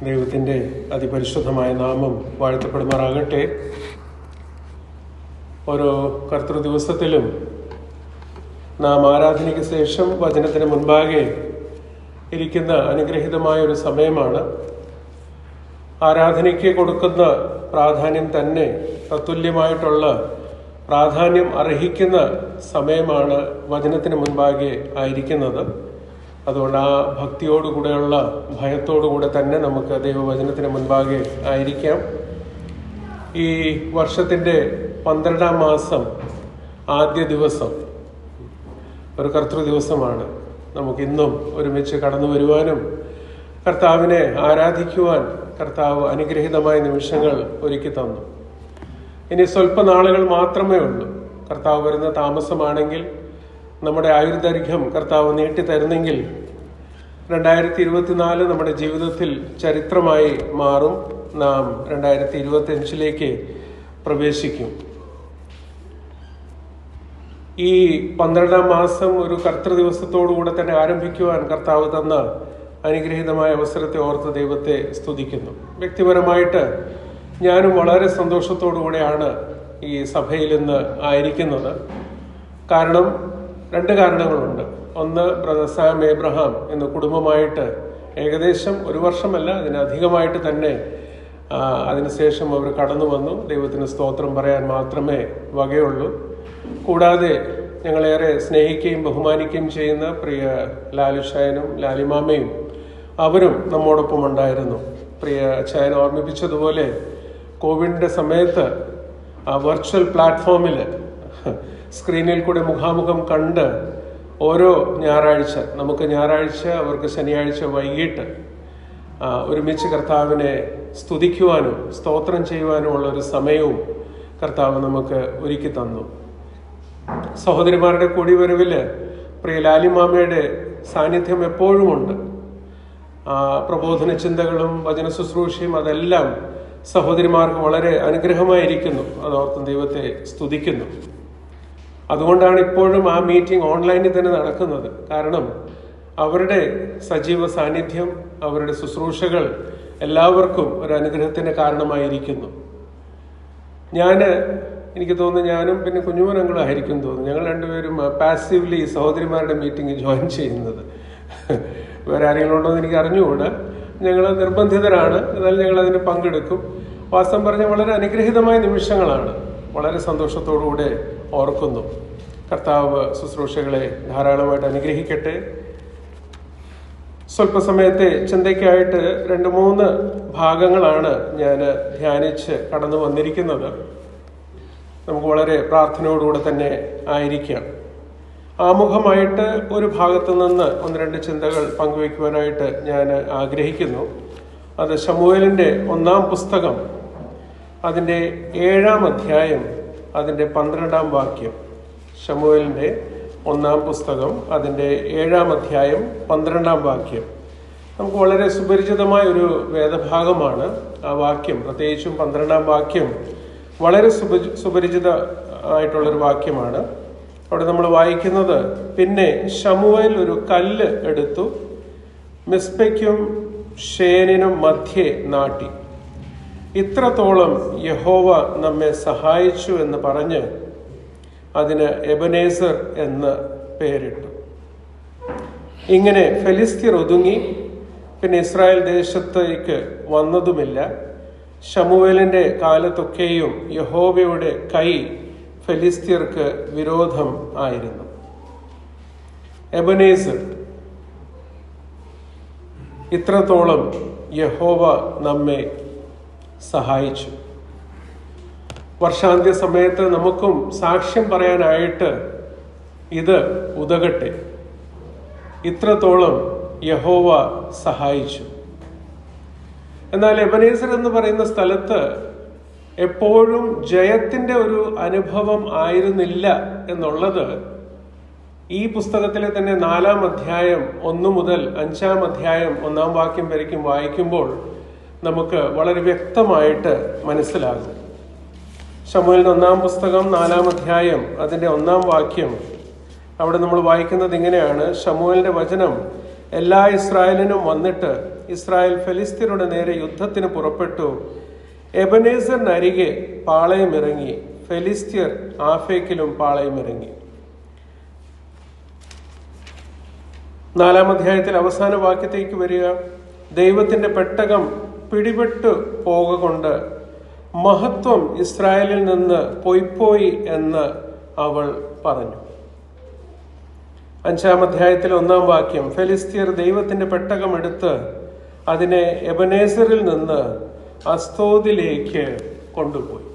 ദൈവത്തിൻ്റെ അതിപരിശുദ്ധമായ നാമം വാഴ്ത്തപ്പെടുമാറാകട്ടെ. ഓരോ കർത്തൃദിവസത്തിലും നാം ആരാധനയ്ക്ക് ശേഷം വചനത്തിന് മുൻപാകെ ഇരിക്കുന്ന അനുഗ്രഹീതമായ ഒരു സമയമാണ്. ആരാധനയ്ക്ക് കൊടുക്കുന്ന പ്രാധാന്യം തന്നെ തത്തുല്യമായിട്ടുള്ള പ്രാധാന്യം അർഹിക്കുന്ന സമയമാണ് വചനത്തിന് മുൻപാകെ ആയിരിക്കുന്നത്. അതുകൊണ്ട് ആ ഭക്തിയോടുകൂടെയുള്ള ഭയത്തോടുകൂടെ തന്നെ നമുക്ക് ദൈവവചനത്തിന് മുൻപാകെ ആയിരിക്കാം. ഈ വർഷത്തിൻ്റെ 12-ാം മാസം ആദ്യ ദിവസം ഒരു കർത്തൃദിവസമാണ്. നമുക്കിന്നും ഒരുമിച്ച് കടന്നു വരുവാനും കർത്താവിനെ ആരാധിക്കുവാൻ കർത്താവ് അനുഗ്രഹീതമായ നിമിഷങ്ങൾ ഒരുക്കി തന്നു. ഇനി സ്വല്പനാളുകൾ മാത്രമേ ഉള്ളൂ. കർത്താവ് വരുന്ന താമസമാണെങ്കിൽ, നമ്മുടെ ആയുർദൈർഘ്യം കർത്താവ് നീട്ടിത്തരുന്നെങ്കിൽ 2024 നമ്മുടെ ജീവിതത്തിൽ ചരിത്രമായി മാറും. നാം 2025 പ്രവേശിക്കും. ഈ 12-ാം മാസം ഒരു കർത്തൃദിവസത്തോടുകൂടെ തന്നെ ആരംഭിക്കുവാൻ കർത്താവ് തന്ന അനുഗ്രഹീതമായ അവസരത്തെ ഓർത്ത് ദൈവത്തെ സ്തുതിക്കുന്നു. വ്യക്തിപരമായിട്ട് ഞാനും വളരെ സന്തോഷത്തോടുകൂടെയാണ് ഈ സഭയിൽ ഇന്ന് ആയിരിക്കുന്നത്. കാരണം 2 കാരണങ്ങളുണ്ട്. ഒന്ന്, ബ്രദർ സാം എബ്രഹാം എന്ന കുടുംബമായിട്ട് ഏകദേശം 1 വർഷമല്ല, അതിനധികമായിട്ട് തന്നെ അതിനുശേഷം അവർ കടന്നു വന്നു. ദൈവത്തിന് സ്തോത്രം പറയാൻ മാത്രമേ വകയുള്ളൂ. കൂടാതെ ഞങ്ങളേറെ സ്നേഹിക്കുകയും ബഹുമാനിക്കുകയും ചെയ്യുന്ന പ്രിയ ലാലുഷായനും ലാലിമാമയും അവരും നമ്മോടൊപ്പം ഉണ്ടായിരുന്നു. പ്രിയ അച്ചായൻ ഓർമ്മിപ്പിച്ചതുപോലെ കോവിഡിൻ്റെ സമയത്ത് വെർച്വൽ പ്ലാറ്റ്ഫോമിൽ സ്ക്രീനിൽ കൂടെ മുഖാമുഖം കണ്ട് ഓരോ ഞായറാഴ്ച, നമുക്ക് ഞായറാഴ്ച അവർക്ക് ശനിയാഴ്ച വൈകിട്ട് ഒരുമിച്ച് കർത്താവിനെ സ്തുതിക്കുവാനും സ്തോത്രം ചെയ്യുവാനുമുള്ള ഒരു സമയവും കർത്താവ് നമുക്ക് ഒരുക്കി തന്നു. സഹോദരിമാരുടെ കൂടിവരവിൽ പ്രിയ ലാലിമാമയുടെ സാന്നിധ്യം എപ്പോഴും ഉണ്ട്. പ്രബോധന ചിന്തകളും വചന ശുശ്രൂഷയും അതെല്ലാം സഹോദരിമാർക്ക് വളരെ അനുഗ്രഹമായിരിക്കുന്നു. അതോർത്തും ദൈവത്തെ സ്തുതിക്കുന്നു. അതുകൊണ്ടാണ് ഇപ്പോഴും ആ മീറ്റിംഗ് ഓൺലൈനിൽ തന്നെ നടക്കുന്നത്. കാരണം അവരുടെ സജീവ സാന്നിധ്യം, അവരുടെ ശുശ്രൂഷകൾ എല്ലാവർക്കും ഒരു അനുഗ്രഹത്തിന് കാരണമായിരിക്കുന്നു. എനിക്ക് തോന്നുന്നു ഞാനും പിന്നെ കുഞ്ഞുമോനങ്ങളും ആയിരിക്കും തോന്നുന്നു, ഞങ്ങൾ രണ്ടുപേരും പാസീവ്ലി സഹോദരിമാരുടെ മീറ്റിംഗ് ജോയിൻ ചെയ്യുന്നത്. വേറെ ആരെങ്കിലും ഉണ്ടോ എന്ന് എനിക്ക് അറിഞ്ഞുകൂടാ. ഞങ്ങൾ നിർബന്ധിതരാണ്, എന്നാലും ഞങ്ങൾ അതിന് പങ്കെടുക്കും. വാസ്തവം പറഞ്ഞാൽ വളരെ അനുഗ്രഹീതമായ നിമിഷങ്ങളാണ്. വളരെ സന്തോഷത്തോടുകൂടെ ഓർക്കുന്നു. കർത്താവ് ശുശ്രൂഷകളെ ധാരാളമായിട്ട് അനുഗ്രഹിക്കട്ടെ. സ്വല്പസമയത്തെ ചിന്തയ്ക്കായിട്ട് 2-3 ഭാഗങ്ങളാണ് ഞാൻ ധ്യാനിച്ച് കടന്നു വന്നിരിക്കുന്നത്. നമുക്ക് വളരെ പ്രാർത്ഥനയോടുകൂടെ തന്നെ ആയിരിക്കാം. ആമുഖമായിട്ട് ഒരു ഭാഗത്തു നിന്ന് 1-2 ചിന്തകൾ പങ്കുവയ്ക്കുവാനായിട്ട് ഞാൻ ആഗ്രഹിക്കുന്നു. അത് ശമൂവേലിൻ്റെ 1-ാം പുസ്തകം, അതിൻ്റെ 7-ാം അധ്യായം, അതിൻ്റെ 12-ാം വാക്യം. ശമൂവേലിൻ്റെ 1-ാം പുസ്തകം, അതിൻ്റെ 7-ാം അധ്യായം, 12-ാം വാക്യം. നമുക്ക് വളരെ സുപരിചിതമായ ഒരു വേദഭാഗമാണ് ആ വാക്യം. പ്രത്യേകിച്ചും 12-ാം വാക്യം വളരെ സുപരിചിത ആയിട്ടുള്ളൊരു വാക്യമാണ്. അവിടെ നമ്മൾ വായിക്കുന്നത്, പിന്നെ ശമൂവേൽ ഒരു കല്ല് എടുത്തു മിസ്പയ്ക്കും ഷേനിനും മധ്യേ നാട്ടി. ഇത്രത്തോളം യഹോവ നമ്മെ സഹായിച്ചു എന്ന് പറഞ്ഞ് അതിന് എബനേസർ എന്ന് പേരിട്ടു. ഇങ്ങനെ ഫെലിസ്ത്യർ ഒതുങ്ങി, പിന്നെ ഇസ്രായേൽ ദേശത്തേക്ക് വന്നതുമില്ല. ശമൂവേലിന്റെ കാലത്തൊക്കെയും യഹോവയുടെ കൈ ഫെലിസ്ത്യർക്ക് വിരോധം ആയിരുന്നു. എബനേസർ, ഇത്രത്തോളം യഹോവ നമ്മെ സഹായിച്ചു. വർഷാന്ത്യ സമയത്ത് നമുക്കും സാക്ഷ്യം പറയാനായിട്ട് ഇത് ഉതകട്ടെ. ഇത്രത്തോളം യഹോവ സഹായിച്ചു. എന്നാൽ എബനേസർ എന്ന് പറയുന്ന സ്ഥലത്ത് എപ്പോഴും ജയത്തിന്റെ ഒരു അനുഭവം ആയിരുന്നില്ല എന്നുള്ളത് ഈ പുസ്തകത്തിലെ തന്നെ 4-ാം അധ്യായം 1 മുതൽ 5-ാം അധ്യായം 1-ാം വാക്യം വരയ്ക്കും വായിക്കുമ്പോൾ നമുക്ക് വളരെ വ്യക്തമായിട്ട് മനസ്സിലാകും. ശമൂവേലിന്റെ 1-ാം പുസ്തകം 4-ാം അധ്യായം അതിൻ്റെ 1-ാം വാക്യം, അവിടെ നമ്മൾ വായിക്കുന്നത് ഇങ്ങനെയാണ്: ശമൂവേലിന്റെ വചനം എല്ലാ ഇസ്രായേലിനും വന്നിട്ട് ഇസ്രായേൽ ഫെലിസ്ത്യരുടെ നേരെ യുദ്ധത്തിന് പുറപ്പെട്ടു. എബനേസറിനരികെ പാളയമിറങ്ങി. ഫെലിസ്ത്യർ ആഫേക്കിലും പാളയമിറങ്ങി. 4-ാം അധ്യായത്തിൽ അവസാന വാക്യത്തേക്ക് വരിക. ദൈവത്തിന്റെ പെട്ടകം പിടിപെട്ടു പോകൊണ്ട് മഹത്വം ഇസ്രായേലിൽ നിന്ന് പോയിപ്പോയി എന്ന് അവൾ പറഞ്ഞു. 5-ാം അധ്യായത്തിൽ 1-ാം വാക്യം, ഫെലിസ്ത്യർ ദൈവത്തിന്റെ പെട്ടകം എടുത്ത് അതിനെ എബനേസറിൽ നിന്ന് അസ്തോദിലേക്ക് കൊണ്ടുപോയി.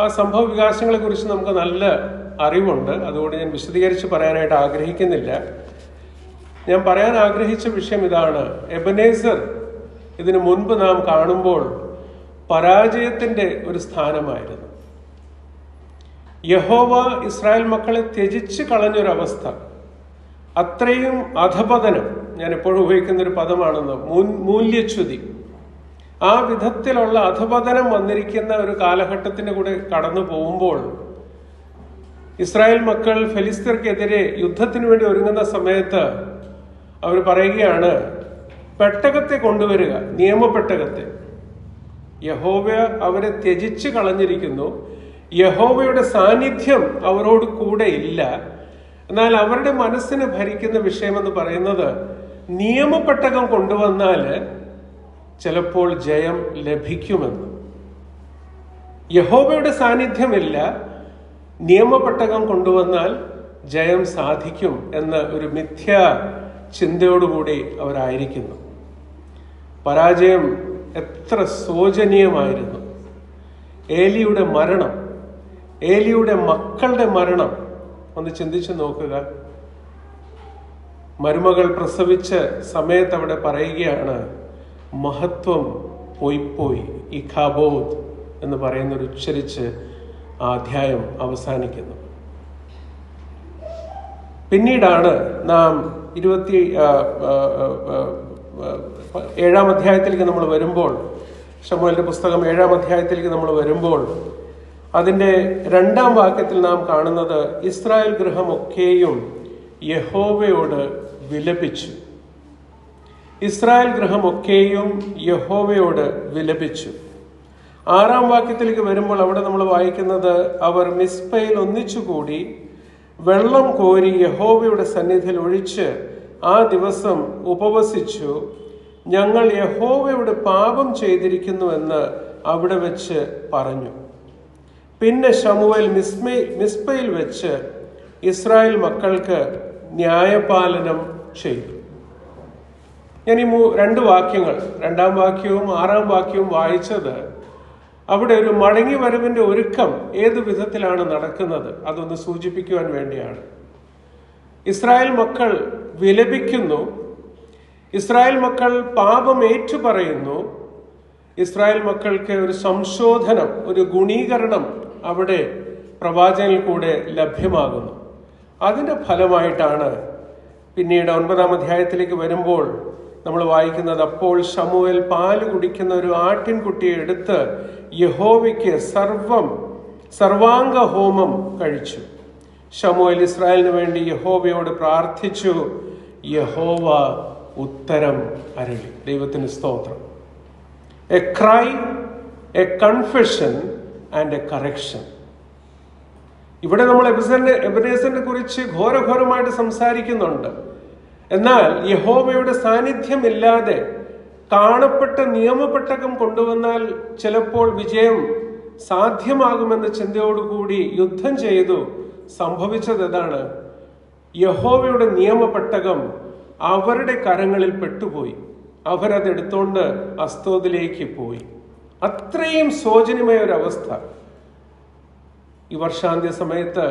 ആ സംഭവ വികാസങ്ങളെ കുറിച്ച് നമുക്ക് നല്ല അറിവുണ്ട്. അതുകൊണ്ട് ഞാൻ വിശദീകരിച്ച് പറയാനായിട്ട് ആഗ്രഹിക്കുന്നില്ല. ഞാൻ പറയാൻ ആഗ്രഹിച്ച വിഷയം ഇതാണ്. എബനേസർ ഇതിനു മുൻപ് നാം കാണുമ്പോൾ പരാജയത്തിന്റെ ഒരു സ്ഥാനമായിരുന്നു. യഹോവ ഇസ്രായേൽ മക്കളെ ത്യജിച്ച് കളഞ്ഞൊരവസ്ഥ, അത്രയും അധപതനം, ഞാൻ എപ്പോഴും ഉപയോഗിക്കുന്ന ഒരു പദമാണെന്ന്, മൂല്യച്യുതി, ആ വിധത്തിലുള്ള അധപതനം വന്നിരിക്കുന്ന ഒരു കാലഘട്ടത്തിന്റെ കൂടെ കടന്നു പോകുമ്പോൾ ഇസ്രായേൽ മക്കൾ ഫെലിസ്ത്യർക്കെതിരെ യുദ്ധത്തിന് വേണ്ടി ഒരുങ്ങുന്ന സമയത്ത് അവർ പറയുകയാണ്, പെട്ടകത്തെ കൊണ്ടുവരിക, നിയമപ്പെട്ടകത്തെ. യഹോവ അവരെ ത്യജിച്ച് കളഞ്ഞിരിക്കുന്നു. യഹോവയുടെ സാന്നിധ്യം അവരോട് കൂടെ ഇല്ല. എന്നാൽ അവരുടെ മനസ്സിനെ ഭരിക്കുന്ന വിഷയമെന്ന് പറയുന്നത്, നിയമപ്പെട്ടകം കൊണ്ടുവന്നാൽ ചിലപ്പോൾ ജയം ലഭിക്കുമെന്ന്. യഹോവയുടെ സാന്നിധ്യമില്ല, നിയമപ്പെട്ടകം കൊണ്ടുവന്നാൽ ജയം സാധിക്കും എന്ന ഒരു മിഥ്യാ ചിന്തയോടുകൂടി അവരായിരിക്കുന്നു. പരാജയം എത്ര ശോചനീയമായിരുന്നു. ഏലിയുടെ മരണം, ഏലിയുടെ മക്കളുടെ മരണം ഒന്ന് ചിന്തിച്ചു നോക്കുക. മരുമകൾ പ്രസവിച്ച സമയത്ത് അവിടെ പറയുകയാണ്, മഹത്വം പോയിപ്പോയി, ഇഖാബോദ് എന്ന് പറയുന്നൊരു ഉച്ചരിച്ച് ആ അധ്യായം അവസാനിക്കുന്നു. പിന്നീടാണ് നാം 7-ാം അധ്യായത്തിലേക്ക് നമ്മൾ വരുമ്പോൾ, ശമൂവേലിന്റെ പുസ്തകം 7-ാം അധ്യായത്തിലേക്ക് നമ്മൾ വരുമ്പോൾ അതിന്റെ 2-ാം വാക്യത്തിൽ നാം കാണുന്നത്, ഇസ്രായേൽ ഗൃഹമൊക്കെയും യഹോവയോട് വിലപിച്ചു. ഇസ്രായേൽ ഗൃഹമൊക്കെയും യഹോവയോട് വിലപിച്ചു. 6-ാം വാക്യത്തിലേക്ക് വരുമ്പോൾ അവിടെ നമ്മൾ വായിക്കുന്നത്, അവർ മിസ്പയിൽ ഒന്നിച്ചുകൂടി വെള്ളം കോരി യഹോവയുടെ സന്നിധിയിൽ ഒഴിച്ച് ആ ദിവസം ഉപവസിച്ചു. ഞങ്ങൾ യഹോവയോട് പാപം ചെയ്തിരിക്കുന്നുവെന്ന് അവിടെ വെച്ച് പറഞ്ഞു. പിന്നെ ശമൂവേൽ മിസ്പയിൽ വെച്ച് ഇസ്രായേൽ മക്കൾക്ക് ന്യായപാലനം ചെയ്തു. ഞാൻ ഈ 2 വാക്യങ്ങൾ, 2-ാം വാക്യവും 6-ാം വാക്യവും വായിച്ചത് അവിടെ ഒരു മടങ്ങി വരവിന്റെ ഒരുക്കം ഏതു വിധത്തിലാണ് നടക്കുന്നത് അതൊന്ന് സൂചിപ്പിക്കുവാൻ വേണ്ടിയാണ്. ഇസ്രായേൽ മക്കൾ വിലപിക്കുന്നു, ഇസ്രായേൽ മക്കൾ പാപം ഏറ്റുപറയുന്നു, ഇസ്രായേൽ മക്കൾക്ക് ഒരു സംശോധനം, ഒരു ഗുണീകരണം അവിടെ പ്രവാചകനിൽ കൂടെ ലഭ്യമാകുന്നു. അതിന്റെ ഫലമായിട്ടാണ് പിന്നീട് 9-ാം അധ്യായത്തിലേക്ക് വരുമ്പോൾ നമ്മൾ വായിക്കുന്നത്, അപ്പോൾ ശമൂവേൽ പാല് കുടിക്കുന്ന ഒരു ആട്ടിൻകുട്ടിയെ എടുത്ത് യഹോവയ്ക്ക് സർവാംഗ ഹോമം കഴിച്ചു. ശമൂവേൽ ഇസ്രായേലിന് വേണ്ടി യഹോവയോട് പ്രാർത്ഥിച്ചു. യഹോവ ഉത്തരം അരുളി. ദൈവത്തിന് സ്തോത്രം. A cry, A confession and A correction. ഇവിടെ നമ്മൾ എബനേസറിനെ കുറിച്ച് ഘോരഘോരമായിട്ട് സംസാരിക്കുന്നുണ്ട്. എന്നാൽ യഹോവയുടെ സാന്നിധ്യമില്ലാതെ കാണപ്പെട്ട നിയമപ്പെട്ടകം കൊണ്ടുവന്നാൽ ചിലപ്പോൾ വിജയം സാധ്യമാകുമെന്ന ചിന്തയോടുകൂടി യുദ്ധം ചെയ്തു. സംഭവിച്ചത് എന്താണ്? യഹോവയുടെ നിയമപ്പെട്ടകം അവരുടെ കരങ്ങളിൽ പെട്ടുപോയി. അവരതെടുത്തോണ്ട് അസ്തോദിലേക്ക് പോയി. അത്രയും ശോചനീയമായ ഒരവസ്ഥ. ഈ വർഷാന്ത്യ സമയത്ത്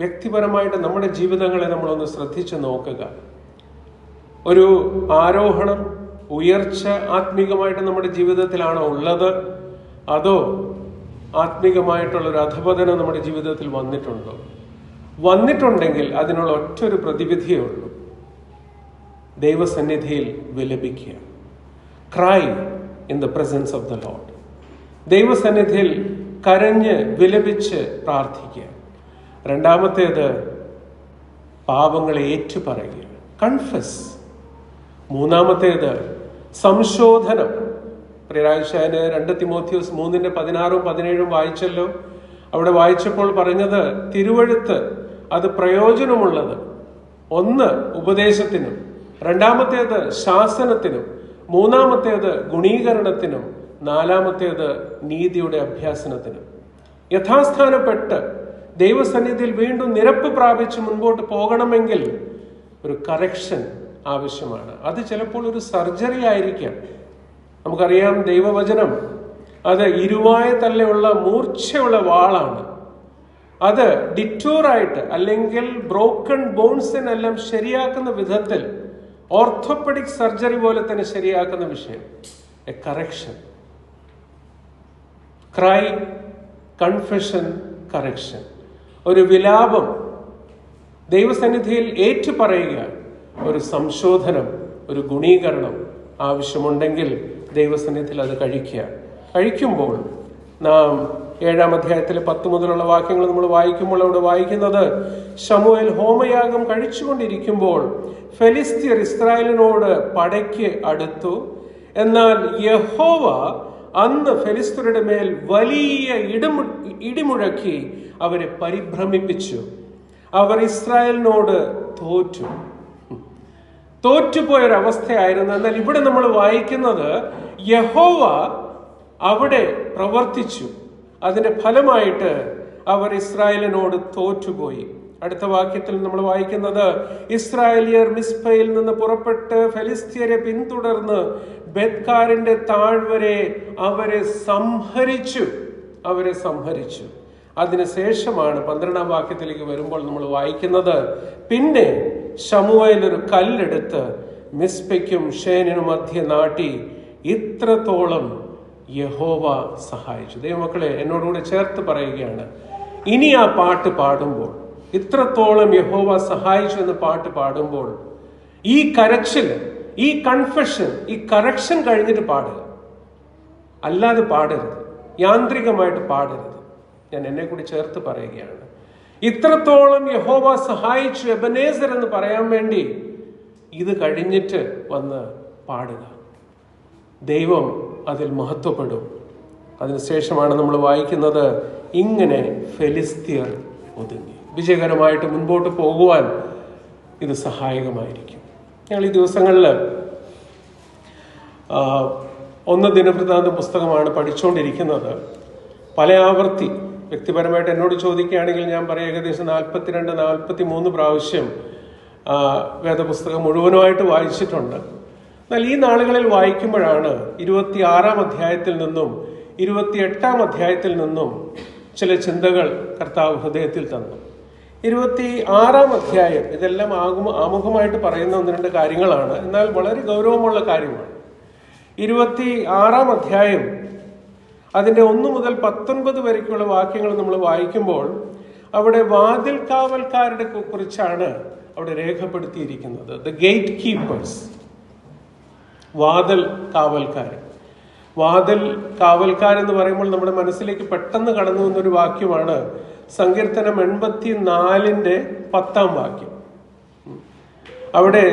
വ്യക്തിപരമായിട്ട് നമ്മുടെ ജീവിതങ്ങളെ നമ്മളൊന്ന് ശ്രദ്ധിച്ചു നോക്കുക. ഒരു ആരോഹണം, ഉയർച്ച ആത്മീകമായിട്ട് നമ്മുടെ ജീവിതത്തിലാണോ ഉള്ളത്? അതോ ആത്മീകമായിട്ടുള്ളൊരു അധപതനം നമ്മുടെ ജീവിതത്തിൽ വന്നിട്ടുണ്ടോ? വന്നിട്ടുണ്ടെങ്കിൽ അതിനുള്ള ഒറ്റൊരു പ്രതിവിധിയേ ഉള്ളൂ. ദൈവസന്നിധിയിൽ വിലപിക്കുക. Cry in the presence of the Lord. ദൈവസന്നിധിയിൽ കരഞ്ഞ് വിലപിച്ച് പ്രാർത്ഥിക്കുക. രണ്ടാമത്തേത് പാപങ്ങളെ ഏറ്റുപറയുക, കൺഫസ്. മൂന്നാമത്തേത് സംശോധനം. പ്രിയരാഴ്ചന് 2 തിമോഥെയോസ് 3:16-17 വായിച്ചല്ലോ. അവിടെ വായിച്ചപ്പോൾ പറഞ്ഞത് തിരുവെഴുത്ത് അത് പ്രയോജനമുള്ളത്, ഒന്ന് ഉപദേശത്തിനും, രണ്ടാമത്തേത് ശാസനത്തിനും, മൂന്നാമത്തേത് ഗുണീകരണത്തിനും, നാലാമത്തേത് നീതിയുടെ അഭ്യാസനത്തിനും. യഥാസ്ഥാനപ്പെട്ട് ദൈവസന്നിധിയിൽ വീണ്ടും നിരപ്പ് പ്രാപിച്ച് മുൻപോട്ട് പോകണമെങ്കിൽ ഒരു കറക്ഷൻ ആവശ്യമാണ്. അത് ചിലപ്പോൾ ഒരു സർജറി ആയിരിക്കാം. നമുക്കറിയാം, ദൈവവചനം അത് ഇരുവായ തല്ലുള്ള മൂർച്ചയുള്ള വാളാണ്. അത് ഡിറ്റൂറായിട്ട് അല്ലെങ്കിൽ ബ്രോക്കൺ ബോൺസിനെല്ലാം ശരിയാക്കുന്ന വിധത്തിൽ ഓർത്തോപെഡിക് സർജറി പോലെ തന്നെ ശരിയാക്കുന്ന വിഷയം A correction. Cry, confession, correction. ഒരു വിലാപം ദൈവസന്നിധിയിൽ ഏറ്റുപറയുക, ഒരു സംശോധനം, ഒരു ഗുണീകരണം ആവശ്യമുണ്ടെങ്കിൽ ദൈവസന്നിധിയിൽ അത് കഴിക്കുമ്പോൾ നാം 7-ാം അധ്യായത്തിലെ 10 മുതലുള്ള വാക്യങ്ങൾ നമ്മൾ വായിക്കുമ്പോൾ അവിടെ വായിക്കുന്നത്, ശമൂവേൽ ഹോമയാഗം കഴിച്ചുകൊണ്ടിരിക്കുമ്പോൾ ഫെലിസ്ത്യർ ഇസ്രായേലിനോട് പടയ്ക്ക് അടുത്തു. എന്നാൽ യഹോവ അന്ന് ഫെലിസ്ത്യരുടെ മേൽ വലിയ ഇടിമുഴക്കി അവരെ പരിഭ്രമിപ്പിച്ചു. അവർ ഇസ്രായേലിനോട് തോറ്റുപോയൊരവസ്ഥയായിരുന്നു. എന്നാൽ ഇവിടെ നമ്മൾ വായിക്കുന്നത് യഹോവ അവിടെ പ്രവർത്തിച്ചു. അതിന്റെ ഫലമായിട്ട് അവർ ഇസ്രായേലിനോട് തോറ്റുപോയി. അടുത്ത വാക്യത്തിൽ നമ്മൾ വായിക്കുന്നത്, ഇസ്രായേലിയർ മിസ്പയിൽ നിന്ന് പുറപ്പെട്ട് ഫെലിസ്ത്യരെ പിന്തുടർന്ന് ബെത്കാരിന്റെ താഴ്വരെ അവരെ സംഹരിച്ചു. അതിനുശേഷമാണ് 12-ാം വാക്യത്തിലേക്ക് വരുമ്പോൾ നമ്മൾ വായിക്കുന്നത്, പിന്നെ ശമൂവേൽ ഒരു കല്ലെടുത്ത് മിസ്പയ്ക്കും ഷേനിനും മധ്യ നാട്ടി, ഇത്രത്തോളം യഹോവ സഹായിച്ചു. ദൈവമക്കളെ, എന്നോടുകൂടെ ചേർത്ത് പറയുകയാണ്, ഇനി ആ പാട്ട് പാടുമ്പോൾ, ഇത്രത്തോളം യഹോവ സഹായിച്ചു എന്ന് പാട്ട് പാടുമ്പോൾ, ഈ കരച്ചിൽ, ഈ കൺഫെഷൻ, ഈ കറക്ഷൻ കഴിഞ്ഞിട്ട് പാടുക, അല്ലാതെ പാടരുത്, യാന്ത്രികമായിട്ട് പാടരുത്. ഞാൻ എന്നെ കൂടി ചേർത്ത് പറയുകയാണ്, ഇത്രത്തോളം യഹോവ സഹായിച്ചു എബനേസർ എന്ന് പറയാൻ വേണ്ടി ഇത് കഴിഞ്ഞിട്ട് വന്ന് പാടുക. ദൈവം അതിൽ മഹത്വപ്പെടും. അതിനുശേഷമാണ് നമ്മൾ വായിക്കുന്നത്, ഇങ്ങനെ ഫെലിസ്ത്യർ ഒതുങ്ങി. വിജയകരമായിട്ട് മുൻപോട്ട് പോകുവാൻ ഇത് സഹായകമായിരിക്കും. ഞങ്ങൾ ഈ ദിവസങ്ങളിൽ 1 ദിനവൃത്താന്ത പുസ്തകമാണ് പഠിച്ചുകൊണ്ടിരിക്കുന്നത്. പല ആവർത്തി വ്യക്തിപരമായിട്ട് എന്നോട് ചോദിക്കുകയാണെങ്കിൽ ഞാൻ പറയാം, ഏകദേശം 42-43 പ്രാവശ്യം വേദപുസ്തകം മുഴുവനുമായിട്ട് വായിച്ചിട്ടുണ്ട്. എന്നാൽ ഈ നാളുകളിൽ വായിക്കുമ്പോഴാണ് 26-ാം അധ്യായത്തിൽ നിന്നും 28-ാം അധ്യായത്തിൽ നിന്നും ചില ചിന്തകൾ കർത്താവ് ഹൃദയത്തിൽ തന്നു. 26-ാം അധ്യായം ഇതെല്ലാം ആമുഖമായിട്ട് പറയുന്ന 1-2 കാര്യങ്ങളാണ്, എന്നാൽ വളരെ ഗൗരവമുള്ള കാര്യമാണ്. 26-ാം അധ്യായം അതിൻ്റെ 1 മുതൽ 19 വരയ്ക്കുള്ള വാക്യങ്ങൾ നമ്മൾ വായിക്കുമ്പോൾ അവിടെ വാതിൽ കാവൽക്കാരുടെ കുറിച്ചാണ് അവിടെ രേഖപ്പെടുത്തിയിരിക്കുന്നത്. ദ ഗേറ്റ് കീപ്പേഴ്സ്, വാതിൽ കാവൽക്കാരെന്ന് പറയുമ്പോൾ നമ്മുടെ മനസ്സിലേക്ക് പെട്ടെന്ന് കടന്നു വന്നൊരു വാക്യമാണ് സങ്കീർത്തനം 84-ന്റെ 10-ാം വാക്യം. അവിടെ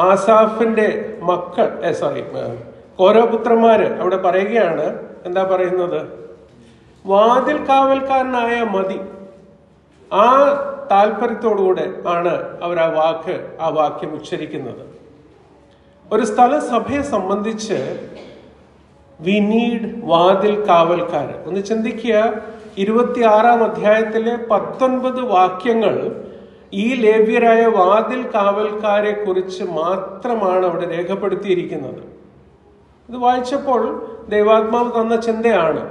ആസാഫിന്റെ കോരപുത്രന്മാര് അവിടെ പറയുകയാണ്, എന്താ പറയുന്നത്? വാതിൽ കാവൽക്കാരനായ മതി. ആ താല്പര്യത്തോടുകൂടെ ആണ് അവർ ആ വാക്യം ഉച്ചരിക്കുന്നത്. ഒരു സ്ഥല സഭയെ സംബന്ധിച്ച് വി നീഡ് വാതിൽ കാവൽക്കാർ. ഒന്ന് ചിന്തിക്കുക, 26-ാം അധ്യായത്തിലെ 19 വാക്യങ്ങൾ ഈ ലേവ്യരായ വാതിൽ കാവൽക്കാരെ കുറിച്ച് മാത്രമാണ് അവിടെ രേഖപ്പെടുത്തിയിരിക്കുന്നത്. ഇത് വായിച്ചപ്പോൾ ദൈവാത്മാവ് തന്ന ചിന്തയാണ്,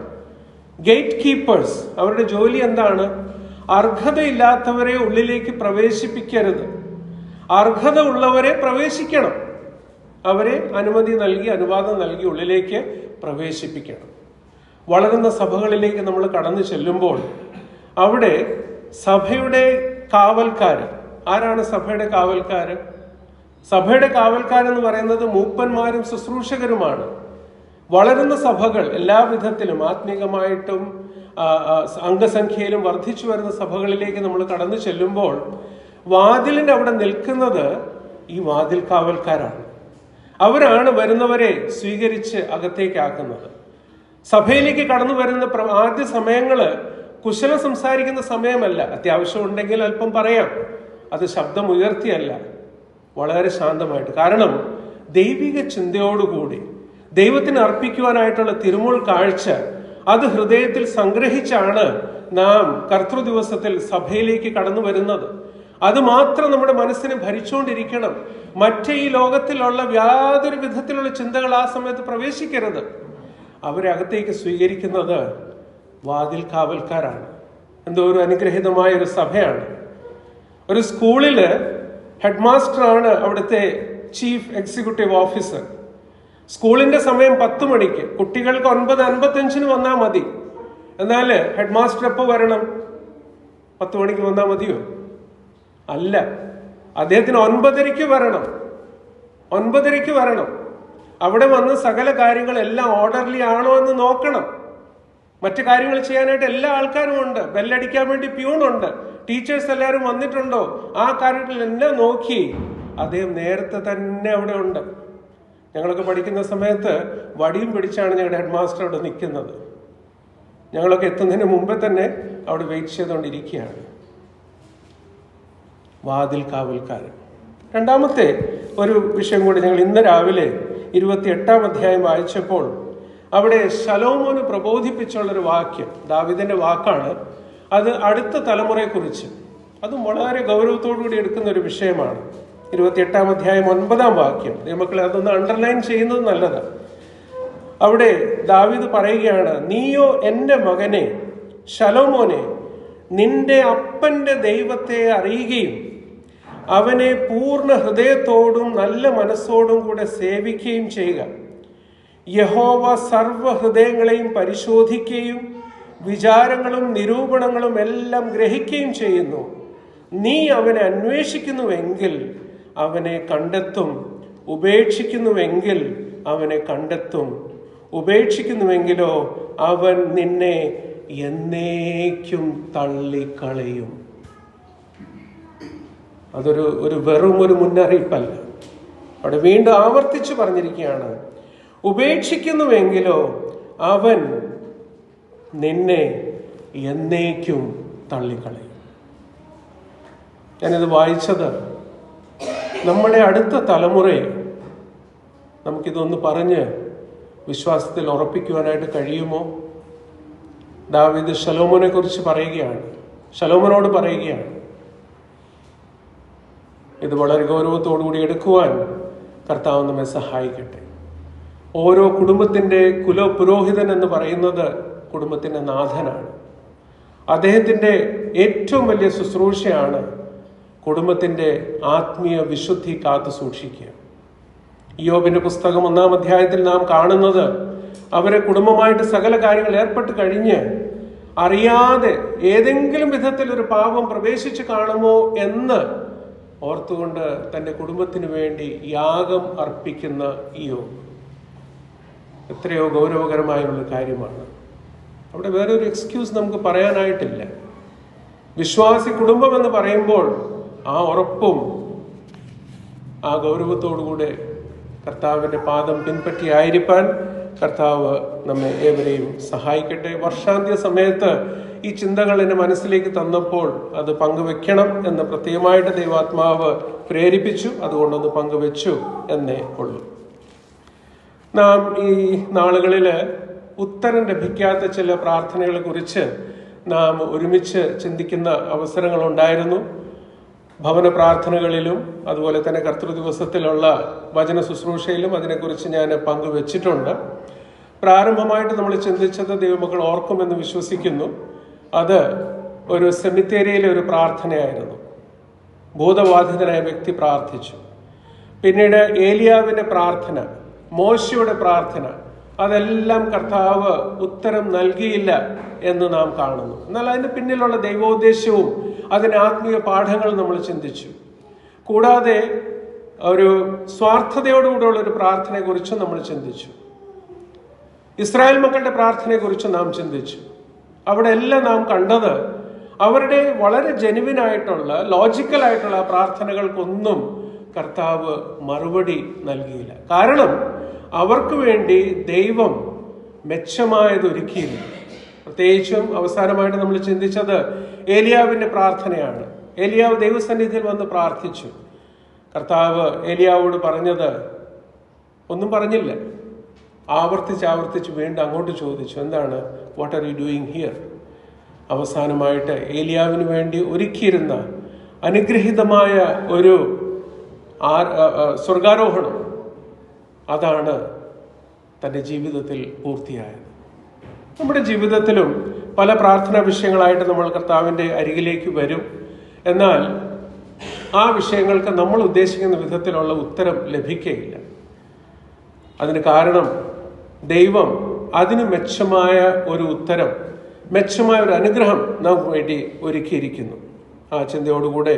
ഗേറ്റ് കീപ്പേഴ്സ് അവരുടെ ജോലി എന്താണ്? അർഹതയില്ലാത്തവരെ ഉള്ളിലേക്ക് പ്രവേശിപ്പിക്കരുത്, അർഹത ഉള്ളവരെ പ്രവേശിക്കണം. അവരെ അനുവാദം നൽകി ഉള്ളിലേക്ക് പ്രവേശിപ്പിക്കണം. വളരുന്ന സഭകളിലേക്ക് നമ്മൾ കടന്നു ചെല്ലുമ്പോൾ അവിടെ സഭയുടെ കാവൽക്കാര് ആരാണ്? സഭയുടെ കാവൽക്കാര്. സഭയുടെ കാവൽക്കാരെന്ന് പറയുന്നത് മൂപ്പന്മാരും ശുശ്രൂഷകരുമാണ്. വളരുന്ന സഭകൾ എല്ലാ വിധത്തിലും ആത്മീകമായിട്ടും അംഗസംഖ്യയിലും വർദ്ധിച്ചു വരുന്ന സഭകളിലേക്ക് നമ്മൾ കടന്നു ചെല്ലുമ്പോൾ വാതിലിന്റെ അവിടെ നിൽക്കുന്നത് ഈ വാതിൽ കാവൽക്കാരാണ്. അവരാണ് വരുന്നവരെ സ്വീകരിച്ച് അകത്തേക്കാക്കുന്നത്. സഭയിലേക്ക് കടന്നു വരുന്ന ആദ്യ സമയങ്ങള് കുശലം സംസാരിക്കുന്ന സമയമല്ല. അത്യാവശ്യം ഉണ്ടെങ്കിൽ അല്പം പറയാം, അത് ശബ്ദം ഉയർത്തിയല്ല, വളരെ ശാന്തമായിട്ട്. കാരണം ദൈവിക ചിന്തയോടുകൂടി ദൈവത്തിന് അർപ്പിക്കുവാനായിട്ടുള്ള തിരുമുൾ കാഴ്ച അത് ഹൃദയത്തിൽ സംഗ്രഹിച്ചാണ് നാം കർത്തൃദിവസത്തിൽ സഭയിലേക്ക് കടന്നു വരുന്നത്. അത് മാത്രം നമ്മുടെ മനസ്സിനെ ഭരിച്ചുകൊണ്ടിരിക്കണം. മറ്റേ ഈ ലോകത്തിലുള്ള യാതൊരു വിധത്തിലുള്ള ചിന്തകൾ ആ സമയത്ത് പ്രവേശിക്കരുത്. അവരെ അകത്തേക്ക് സ്വീകരിക്കുന്നത് വാതിൽ കാവൽക്കാരാണ്. എന്തോ ഒരു അനുഗ്രഹീതമായ ഒരു സഭയാണ്. ഒരു സ്കൂളില് ഹെഡ് മാസ്റ്ററാണ് അവിടുത്തെ ചീഫ് എക്സിക്യൂട്ടീവ് ഓഫീസർ. സ്കൂളിന്റെ സമയം 10 മണിക്ക്, കുട്ടികൾക്ക് 9:55 വന്നാൽ മതി. എന്നാൽ ഹെഡ് മാസ്റ്റർ എപ്പോൾ വരണം? 10 മണിക്ക് വന്നാൽ മതിയോ? അല്ല, അദ്ദേഹത്തിന് 9:30 വരണം. 9:30 വരണം. അവിടെ വന്ന് സകല കാര്യങ്ങളെല്ലാം ഓർഡർലി ആണോ എന്ന് നോക്കണം. മറ്റു കാര്യങ്ങൾ ചെയ്യാനായിട്ട് എല്ലാ ആൾക്കാരും ഉണ്ട്. ബെല്ലടിക്കാൻ വേണ്ടി പ്യൂണുണ്ട്. ടീച്ചേഴ്സ് എല്ലാവരും വന്നിട്ടുണ്ടോ? ആ കാര്യത്തിലെല്ലാം നോക്കി അദ്ദേഹം നേരത്തെ തന്നെ അവിടെ ഉണ്ട്. ഞങ്ങളൊക്കെ പഠിക്കുന്ന സമയത്ത് വടിയും പിടിച്ചാണ് ഞങ്ങളുടെ ഹെഡ് മാസ്റ്റർ അവിടെ നിൽക്കുന്നത്. ഞങ്ങളൊക്കെ എത്തുന്നതിന് മുമ്പേ തന്നെ അവിടെ വെയിറ്റ് ചെയ്തുകൊണ്ടിരിക്കുകയാണ്. വാതിൽ കാവൽക്കാരൻ. രണ്ടാമത്തെ ഒരു വിഷയം കൂടി ഞങ്ങൾ ഇന്ന് രാവിലെ 28-ാം അധ്യായം വായിച്ചപ്പോൾ അവിടെ ശലോമോന് പ്രബോധിപ്പിച്ചുള്ളൊരു വാക്യം, ദാവീദിന്റെ വാക്കാണ്. അത് അടുത്ത തലമുറയെക്കുറിച്ച്, അതും വളരെ ഗൗരവത്തോടുകൂടി എടുക്കുന്ന ഒരു വിഷയമാണ്. 28-ാം അധ്യായം 9-ാം വാക്യം. ദൈവമക്കളെ, അതൊന്ന് അണ്ടർലൈൻ ചെയ്യുന്നത് നല്ലതാണ്. അവിടെ ദാവീദ് പറയുകയാണ്, നീയോ എൻ്റെ മകനെ ശലോമോനെ, നിന്റെ അപ്പന്റെ ദൈവത്തെ അറിയുകയും അവനെ പൂർണ്ണ ഹൃദയത്തോടും നല്ല മനസ്സോടും കൂടെ സേവിക്കുകയും ചെയ്യുക. യഹോവ സർവ്വഹൃദയങ്ങളെയും പരിശോധിക്കുകയും വിചാരങ്ങളും നിരൂപണങ്ങളും എല്ലാം ഗ്രഹിക്കുകയും ചെയ്യുന്നു. നീ അവനെ അന്വേഷിക്കുന്നുവെങ്കിൽ അവനെ കണ്ടെത്തും, ഉപേക്ഷിക്കുന്നുവെങ്കിൽ അവനെ കണ്ടെത്തും, ഉപേക്ഷിക്കുന്നുവെങ്കിലോ അവൻ നിന്നെ എന്നേക്കും തള്ളിക്കളയും. അതൊരു വെറും ഒരു മുന്നറിയിപ്പല്ല. അവിടെ വീണ്ടും ആവർത്തിച്ച് പറഞ്ഞിരിക്കുകയാണ്, ഉപേക്ഷിക്കുന്നുവെങ്കിലോ അവൻ നിന്നെ എന്നേക്കും തള്ളിക്കളയും. ഞാനിത് വായിച്ചത് നമ്മുടെ അടുത്ത തലമുറയെ നമുക്കിതൊന്ന് പറഞ്ഞ് വിശ്വാസത്തിൽ ഉറപ്പിക്കുവാനായിട്ട് കഴിയുമോ? ദാവീദ് ശലോമോനെ കുറിച്ച് പറയുകയാണ്, ശലോമോനോട് പറയുകയാണ്. ഇത് വളരെ ഗൗരവത്തോടുകൂടി എടുക്കുവാൻ കർത്താവ് നമ്മെ സഹായിക്കട്ടെ. ഓരോ കുടുംബത്തിൻ്റെ കുലപുരോഹിതൻ എന്ന് പറയുന്നത് കുടുംബത്തിൻ്റെ നാഥനാണ്. അദ്ദേഹത്തിൻ്റെ ഏറ്റവും വലിയ ശുശ്രൂഷയാണ് കുടുംബത്തിൻ്റെ ആത്മീയ വിശുദ്ധി കാത്തു സൂക്ഷിക്കുക. യോബിന്റെ പുസ്തകം 1-ാം അധ്യായത്തിൽ നാം കാണുന്നത്, അവരെ കുടുംബമായിട്ട് സകല കാര്യങ്ങൾ ഏർപ്പെട്ട് കഴിഞ്ഞ് അറിയാതെ ഏതെങ്കിലും വിധത്തിൽ ഒരു പാപം പ്രവേശിച്ച് കാണുമോ എന്ന് ഓർത്തുകൊണ്ട് തൻ്റെ കുടുംബത്തിന് വേണ്ടി യാഗം അർപ്പിക്കുന്ന യോബ്. എത്രയോ ഗൗരവകരമായുള്ള കാര്യമാണ്. അവിടെ വേറെ ഒരു എക്സ്ക്യൂസ് നമുക്ക് പറയാനായിട്ടില്ല. വിശ്വാസി കുടുംബം എന്ന് പറയുമ്പോൾ ആ ഉറപ്പും ആ ഗൗരവത്തോടുകൂടെ കർത്താവിൻ്റെ പാദം പിൻപറ്റിയായിരിക്കാൻ കർത്താവ് നമ്മെ ഏവരെയും സഹായിക്കട്ടെ. വർഷാന്ത്യ സമയത്ത് ഈ ചിന്തകൾ എൻ്റെ മനസ്സിലേക്ക് തന്നപ്പോൾ അത് പങ്കുവെക്കണം എന്ന് പ്രത്യേകമായിട്ട് ദൈവാത്മാവ് പ്രേരിപ്പിച്ചു. അതുകൊണ്ടൊന്ന് പങ്കുവെച്ചു എന്നേ ഉള്ളൂ. നാം ഈ നാളുകളിൽ ഉത്തരം ലഭിക്കാത്ത ചില പ്രാർത്ഥനകളെ കുറിച്ച് നാം ഒരുമിച്ച് ചിന്തിക്കുന്ന അവസരങ്ങളുണ്ടായിരുന്നു. ഭവന പ്രാർത്ഥനകളിലും അതുപോലെ തന്നെ കർത്തൃദിവസത്തിലുള്ള വചന ശുശ്രൂഷയിലും അതിനെക്കുറിച്ച് ഞാൻ പങ്കുവെച്ചിട്ടുണ്ട്. പ്രാരംഭമായിട്ട് നമ്മൾ ചിന്തിച്ചത് ദൈവമക്കൾ ഓർക്കുമെന്ന് വിശ്വസിക്കുന്നു. അത് ഒരു സെമിത്തേരിയിലെ ഒരു പ്രാർത്ഥനയായിരുന്നു. ഭൂതബാധിതനായ വ്യക്തി പ്രാർത്ഥിച്ചു. പിന്നീട് ഏലിയാവിന്റെ പ്രാർത്ഥന, മോശയുടെ പ്രാർത്ഥന, അതെല്ലാം കർത്താവ് ഉത്തരം നൽകിയില്ല എന്ന് നാം കാണുന്നു. എന്നാൽ അതിന് പിന്നിലുള്ള ദൈവോദ്ദേശവും അതിന് ആത്മീയ പാഠങ്ങൾ നമ്മൾ ചിന്തിച്ചു. കൂടാതെ ഒരു സ്വാർത്ഥതയോടുകൂടെയുള്ള ഒരു പ്രാർത്ഥനയെക്കുറിച്ചും നമ്മൾ ചിന്തിച്ചു. ഇസ്രായേൽ മക്കളുടെ പ്രാർത്ഥനയെക്കുറിച്ച് നാം ചിന്തിച്ചു. അവിടെ എല്ലാം നാം കണ്ടത് അവരുടെ വളരെ ജെനുവിനായിട്ടുള്ള ലോജിക്കലായിട്ടുള്ള പ്രാർത്ഥനകൾക്കൊന്നും കർത്താവ് മറുപടി നൽകിയില്ല. കാരണം അവർക്ക് വേണ്ടി ദൈവം മെച്ചമായത് ഒരുക്കിയില്ല. പ്രത്യേകിച്ചും അവസാനമായിട്ട് നമ്മൾ ചിന്തിച്ചത് ഏലിയാവിൻ്റെ പ്രാർത്ഥനയാണ്. ഏലിയാവ് ദൈവസന്നിധിയിൽ വന്ന് പ്രാർത്ഥിച്ചു. കർത്താവ് ഏലിയാവോട് പറഞ്ഞത് ഒന്നും പറഞ്ഞില്ല. ആവർത്തിച്ച് വീണ്ടും അങ്ങോട്ട് ചോദിച്ചു, എന്താണ്, what are you doing here? അവസാനമായിട്ട് ഏലിയാവിന് വേണ്ടി ഒരുക്കിയിരുന്ന അനുഗ്രഹീതമായ ഒരു സ്വർഗാരോഹണം, അതാണ് തൻ്റെ ജീവിതത്തിൽ പൂർത്തിയായത്. നമ്മുടെ ജീവിതത്തിലും പല പ്രാർത്ഥനാ വിഷയങ്ങളായിട്ട് നമ്മൾ കർത്താവിൻ്റെ അരികിലേക്ക് വരും. എന്നാൽ ആ വിഷയങ്ങൾക്ക് നമ്മൾ ഉദ്ദേശിക്കുന്ന വിധത്തിലുള്ള ഉത്തരം ലഭിക്കുകയില്ല. അതിന് കാരണം ദൈവം അതിന് മെച്ചമായ ഒരു ഉത്തരം, മെച്ചമായ ഒരു അനുഗ്രഹം നമുക്ക് വേണ്ടി ഒരുക്കിയിരിക്കുന്നു. ആ ചിന്തയോടുകൂടെ